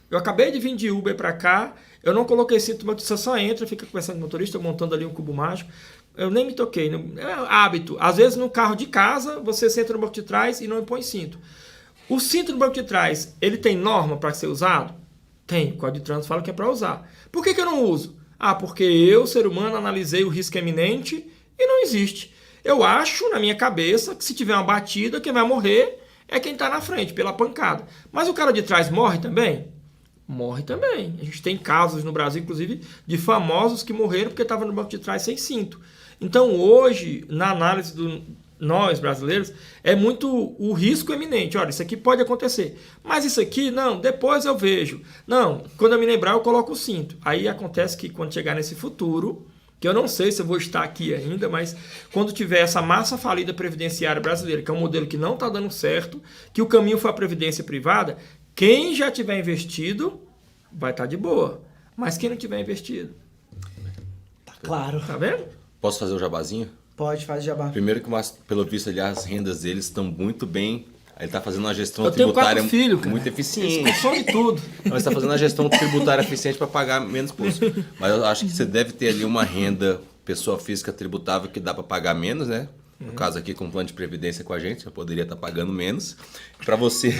Eu acabei de vir de Uber para cá, eu não coloquei cinto no banco de trás, só entra, fica conversando com o motorista, montando ali um cubo mágico. Eu nem me toquei. É hábito. Às vezes no carro de casa, você senta no banco de trás e não põe cinto. O cinto no banco de trás, ele tem norma para ser usado? Tem. O Código de Trânsito fala que é para usar. Por que eu não uso? Porque eu, ser humano, analisei o risco eminente e não existe. Eu acho, na minha cabeça, que se tiver uma batida, quem vai morrer é quem está na frente, pela pancada. Mas o cara de trás morre também? Morre também. A gente tem casos no Brasil, inclusive, de famosos que morreram porque estavam no banco de trás sem cinto. Então, hoje, na análise nós, brasileiros, é muito o risco eminente. Olha, isso aqui pode acontecer. Mas isso aqui, não, depois eu vejo. Não, quando eu me lembrar, eu coloco o cinto. Aí acontece que quando chegar nesse futuro, que eu não sei se eu vou estar aqui ainda, mas quando tiver essa massa falida previdenciária brasileira, que é um modelo que não está dando certo, que o caminho for a previdência privada, quem já tiver investido vai estar de boa. Mas quem não tiver investido...
Tá claro.
Tá vendo?
Posso fazer o jabazinho?
Pode, faz jabá.
Primeiro que, pelo visto, ali, as rendas deles estão muito bem. Ele está fazendo uma gestão
Eu tenho
tributária
4 filhos, cara.
muito eficiente.
Consome tudo.
Mas está fazendo uma gestão tributária eficiente para pagar menos imposto. Mas eu acho que você deve ter ali uma renda, pessoa física tributável, que dá para pagar menos, né? No caso aqui, com plano de previdência com a gente, eu poderia estar pagando menos. Para você,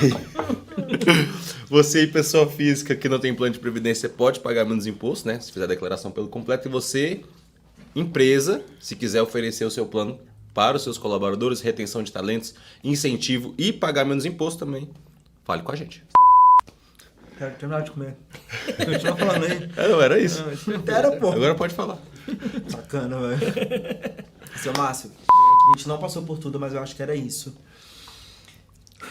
você e pessoa física que não tem plano de previdência pode pagar menos imposto, né? Se fizer a declaração pelo completo. E você, empresa, se quiser oferecer o seu plano para os seus colaboradores, retenção de talentos, incentivo e pagar menos imposto também, fale com a gente.
Quero terminar de comer. Continua falando aí.
Não, era isso.
Era, pô.
Agora pode falar.
Sacana, velho. Seu Márcio, a gente não passou por tudo, mas eu acho que era isso.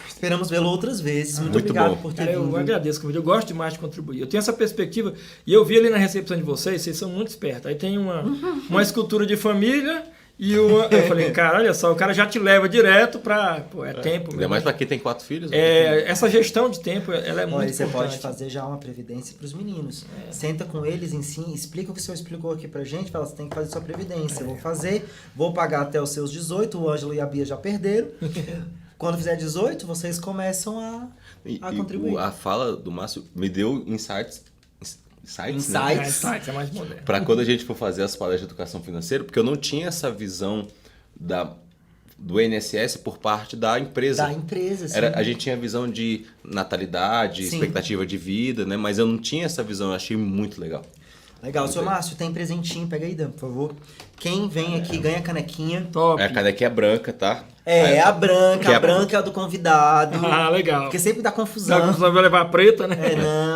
Esperamos vê-lo outras vezes. Muito obrigado
bom.
por ter
Cara,
vindo.
eu agradeço, convite. Eu gosto demais de contribuir. Eu tenho essa perspectiva, e eu vi ali na recepção de vocês são muito espertos. Aí tem uma escultura de família e eu falei, cara, olha só, o cara já te leva direto para... Pô, é tempo
Ainda
mesmo.
mais para quem tem 4 filhos.
Essa gestão de tempo, ela é muito
Olha, você
importante.
pode fazer já uma previdência para os meninos. Senta com eles, ensina, explica o que o senhor explicou aqui pra gente, fala, você tem que fazer sua previdência. Eu vou fazer, vou pagar até os seus 18, o Ângelo e a Bia já perderam. Quando fizer 18, vocês começam a contribuir.
A fala do Márcio me deu insights. Insights.
É mais moderno.
Para quando a gente for fazer as palestras de educação financeira, porque eu não tinha essa visão do INSS por parte da empresa.
Da empresa, sim.
A gente tinha visão de natalidade,
Sim.
expectativa de vida, né? Mas eu não tinha essa visão, eu achei muito legal.
Legal. Seu Márcio, tem presentinho, pega aí, Dan, por favor. Quem vem aqui ganha canequinha.
Top.
A canequinha é branca, tá?
É a branca,
que é
a branca é a do convidado.
Ah, legal.
Porque sempre dá
Não,
confusão.
você vai levar a preta, né?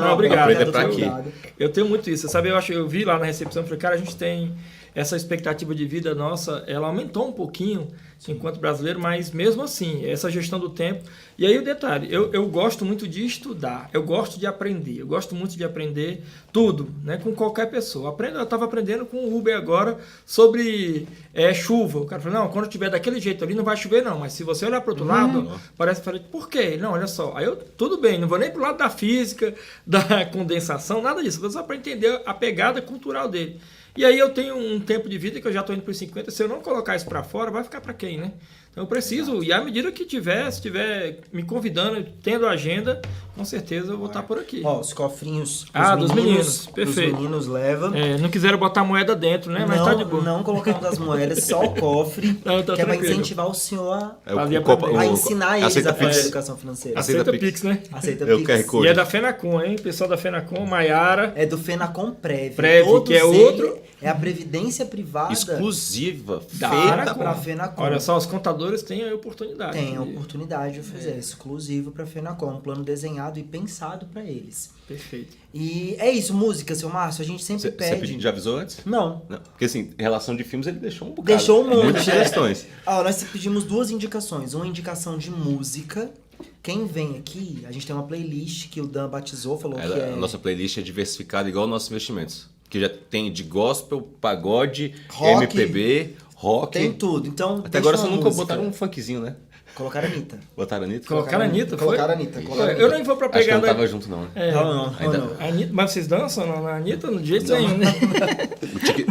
Não,
obrigado.
a preta é
do
pra aqui.
convidado.
Eu tenho muito isso. Sabe, eu vi lá na recepção, falei, cara, a gente tem essa expectativa de vida nossa, ela aumentou um pouquinho enquanto brasileiro, mas mesmo assim, essa gestão do tempo. E aí o detalhe, eu gosto muito de estudar, eu gosto de aprender, eu gosto muito de aprender tudo, né, com qualquer pessoa. Eu estava aprendendo com o Uber agora sobre chuva. O cara falou, não, quando tiver daquele jeito ali não vai chover não, mas se você olhar para o outro lado, parece que falei, por quê? Não, olha só, aí tudo bem, não vou nem para o lado da física, da condensação, nada disso, vou só para entender a pegada cultural dele. E aí eu tenho um tempo de vida que eu já estou indo para os 50, se eu não colocar isso para fora, vai ficar para quem, né? Então eu preciso, e à medida que se estiver me convidando, tendo agenda, com certeza eu vou estar por aqui.
Ó, os cofrinhos
dos meninos, perfeito.
Os meninos levam.
Não quiseram botar moeda dentro, né? Mas tá de boa.
Não colocamos as moedas, só o cofre,
Não, tá
que é para
tranquilo.
incentivar o senhor
a
a ensinar eles
aceita
a fazer
Pix.
educação financeira.
Aceita
Pix.
Pix, né?
Aceita
Eu
Pix.
quero cor.
E é da Fenacom, hein? Pessoal da Fenacom, Maiara.
É do Fenacom Prev.
Prev,
Todos
que é
eles
outro.
É a previdência privada.
Exclusiva,
Da
feita
Fenacom.
pra Fenacom.
Olha só, os contadores têm a oportunidade.
Tem a oportunidade de fazer exclusivo para Fenacom, um plano desenhado e pensado para eles.
Perfeito.
E é isso, música, seu Márcio, a gente sempre
Você
pede.
já avisou antes?
Não.
Não. Porque assim, em relação de filmes, ele deixou um bocado.
Deixou um monte.
Muitas sugestões.
Ó, nós pedimos 2 indicações. Uma indicação de música. Quem vem aqui, a gente tem uma playlist que o Dan batizou, falou que é...
A nossa playlist é diversificada igual nossos investimentos. Que já tem de gospel, pagode,
Rock.
MPB, rock.
Tem tudo. Então,
Até agora
deixa
vocês
uma
nunca
música.
botaram um funkzinho, né?
Colocaram a Anitta.
Botaram a Anitta?
Colocaram a Anitta, foi?
Colocaram a Anitta. Colocaram a
Eu
Anitta.
nem vou pra
Acho que eu não
pegada...
tava junto, não. Né?
Não.
A Anitta, mas vocês dançam na Anitta? De jeito nenhum, né?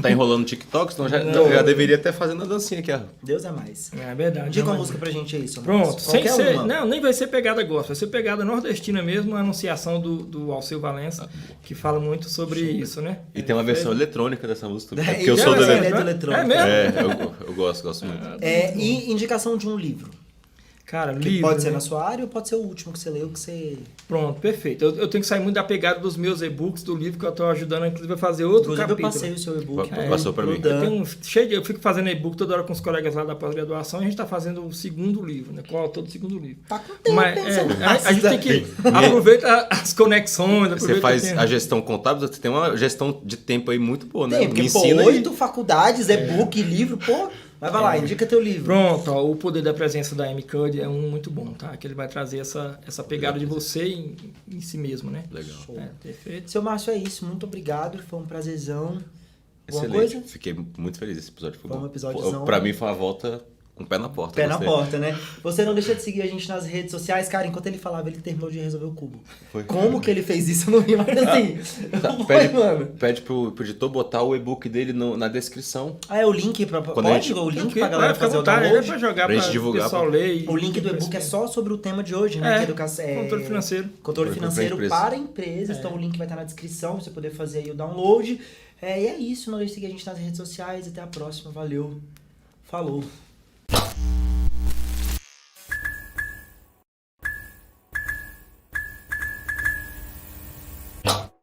Tá enrolando no TikTok, senão já deveria até fazendo a dancinha aqui, ó.
Deus é mais.
É verdade.
Diga
não,
uma
mas-
música pra gente aí, seu
Pronto,
Márcio.
sem
Qualquer
ser.
uma.
Não, nem vai ser pegada gospel, vai ser pegada nordestina mesmo, a anunciação do Alceu Valença, que fala muito sobre isso, né?
E tem uma versão eletrônica dessa música também.
É,
Porque eu
e
sou do
ela é
eletrônico.
do eletrônico.
É mesmo?
É, eu gosto muito.
E indicação de um livro.
Cara,
Que
livro,
pode ser
né?
na sua área ou pode ser o último que você leu, que você...
Pronto, perfeito. Eu tenho que sair muito da pegada dos meus e-books, do livro que eu estou ajudando, inclusive, a fazer outro
Inclusive, eu
capítulo.
passei o seu e-book.
Passou pra
pro
mim.
Dan.
Eu fico fazendo e-book toda hora com os colegas lá da pós-graduação e a gente está fazendo o segundo livro, né? Qual é o autor do segundo livro?
Tá com tempo,
Mas
hein, seu
a gente tem que aproveitar as conexões,
Você
aproveita
faz
o tempo.
a gestão contábil, você tem uma gestão de tempo aí muito boa, né?
Tem, porque,
Me
pô,
ensina aí.
8 faculdades, e-book, livro, pô... Vai lá, indica teu livro.
Pronto, ó, o poder da presença da M-Cud é um muito bom, tá? Que ele vai trazer essa pegada de você em si mesmo, né?
Legal.
É, perfeito.
Seu Márcio, é isso. Muito obrigado. Foi um prazerzão. Alguma
Excelente.
coisa?
Fiquei muito feliz. Esse episódio foi
Foi um
bom.
episódiozão.
Pra mim foi uma volta com o pé na porta.
Pé na
gostei.
porta, né? Você não deixa de seguir a gente nas redes sociais. Cara, enquanto ele falava, ele terminou de resolver o cubo.
Foi.
Como que ele fez isso? Eu não vi, mas assim...
Tá,
Foi,
pede,
mano.
pede pro editor botar o e-book dele na descrição.
Ah, é o link pra...
Quando
Pode?
a gente-
O link
Tranquilo,
pra galera
vai, fica à
fazer o
vontade,
download?
é pra jogar
Pra gente
pra
divulgar,
o pessoal
pô.
ler.
O link do e-book é só sobre o tema de hoje, né? Que é educação...
Controle financeiro.
Controle financeiro
Pra
para empresas. Então o link vai estar na descrição pra você poder fazer aí o download. E é isso. Não deixe de seguir a gente nas redes sociais. Até a próxima. Valeu. Falou.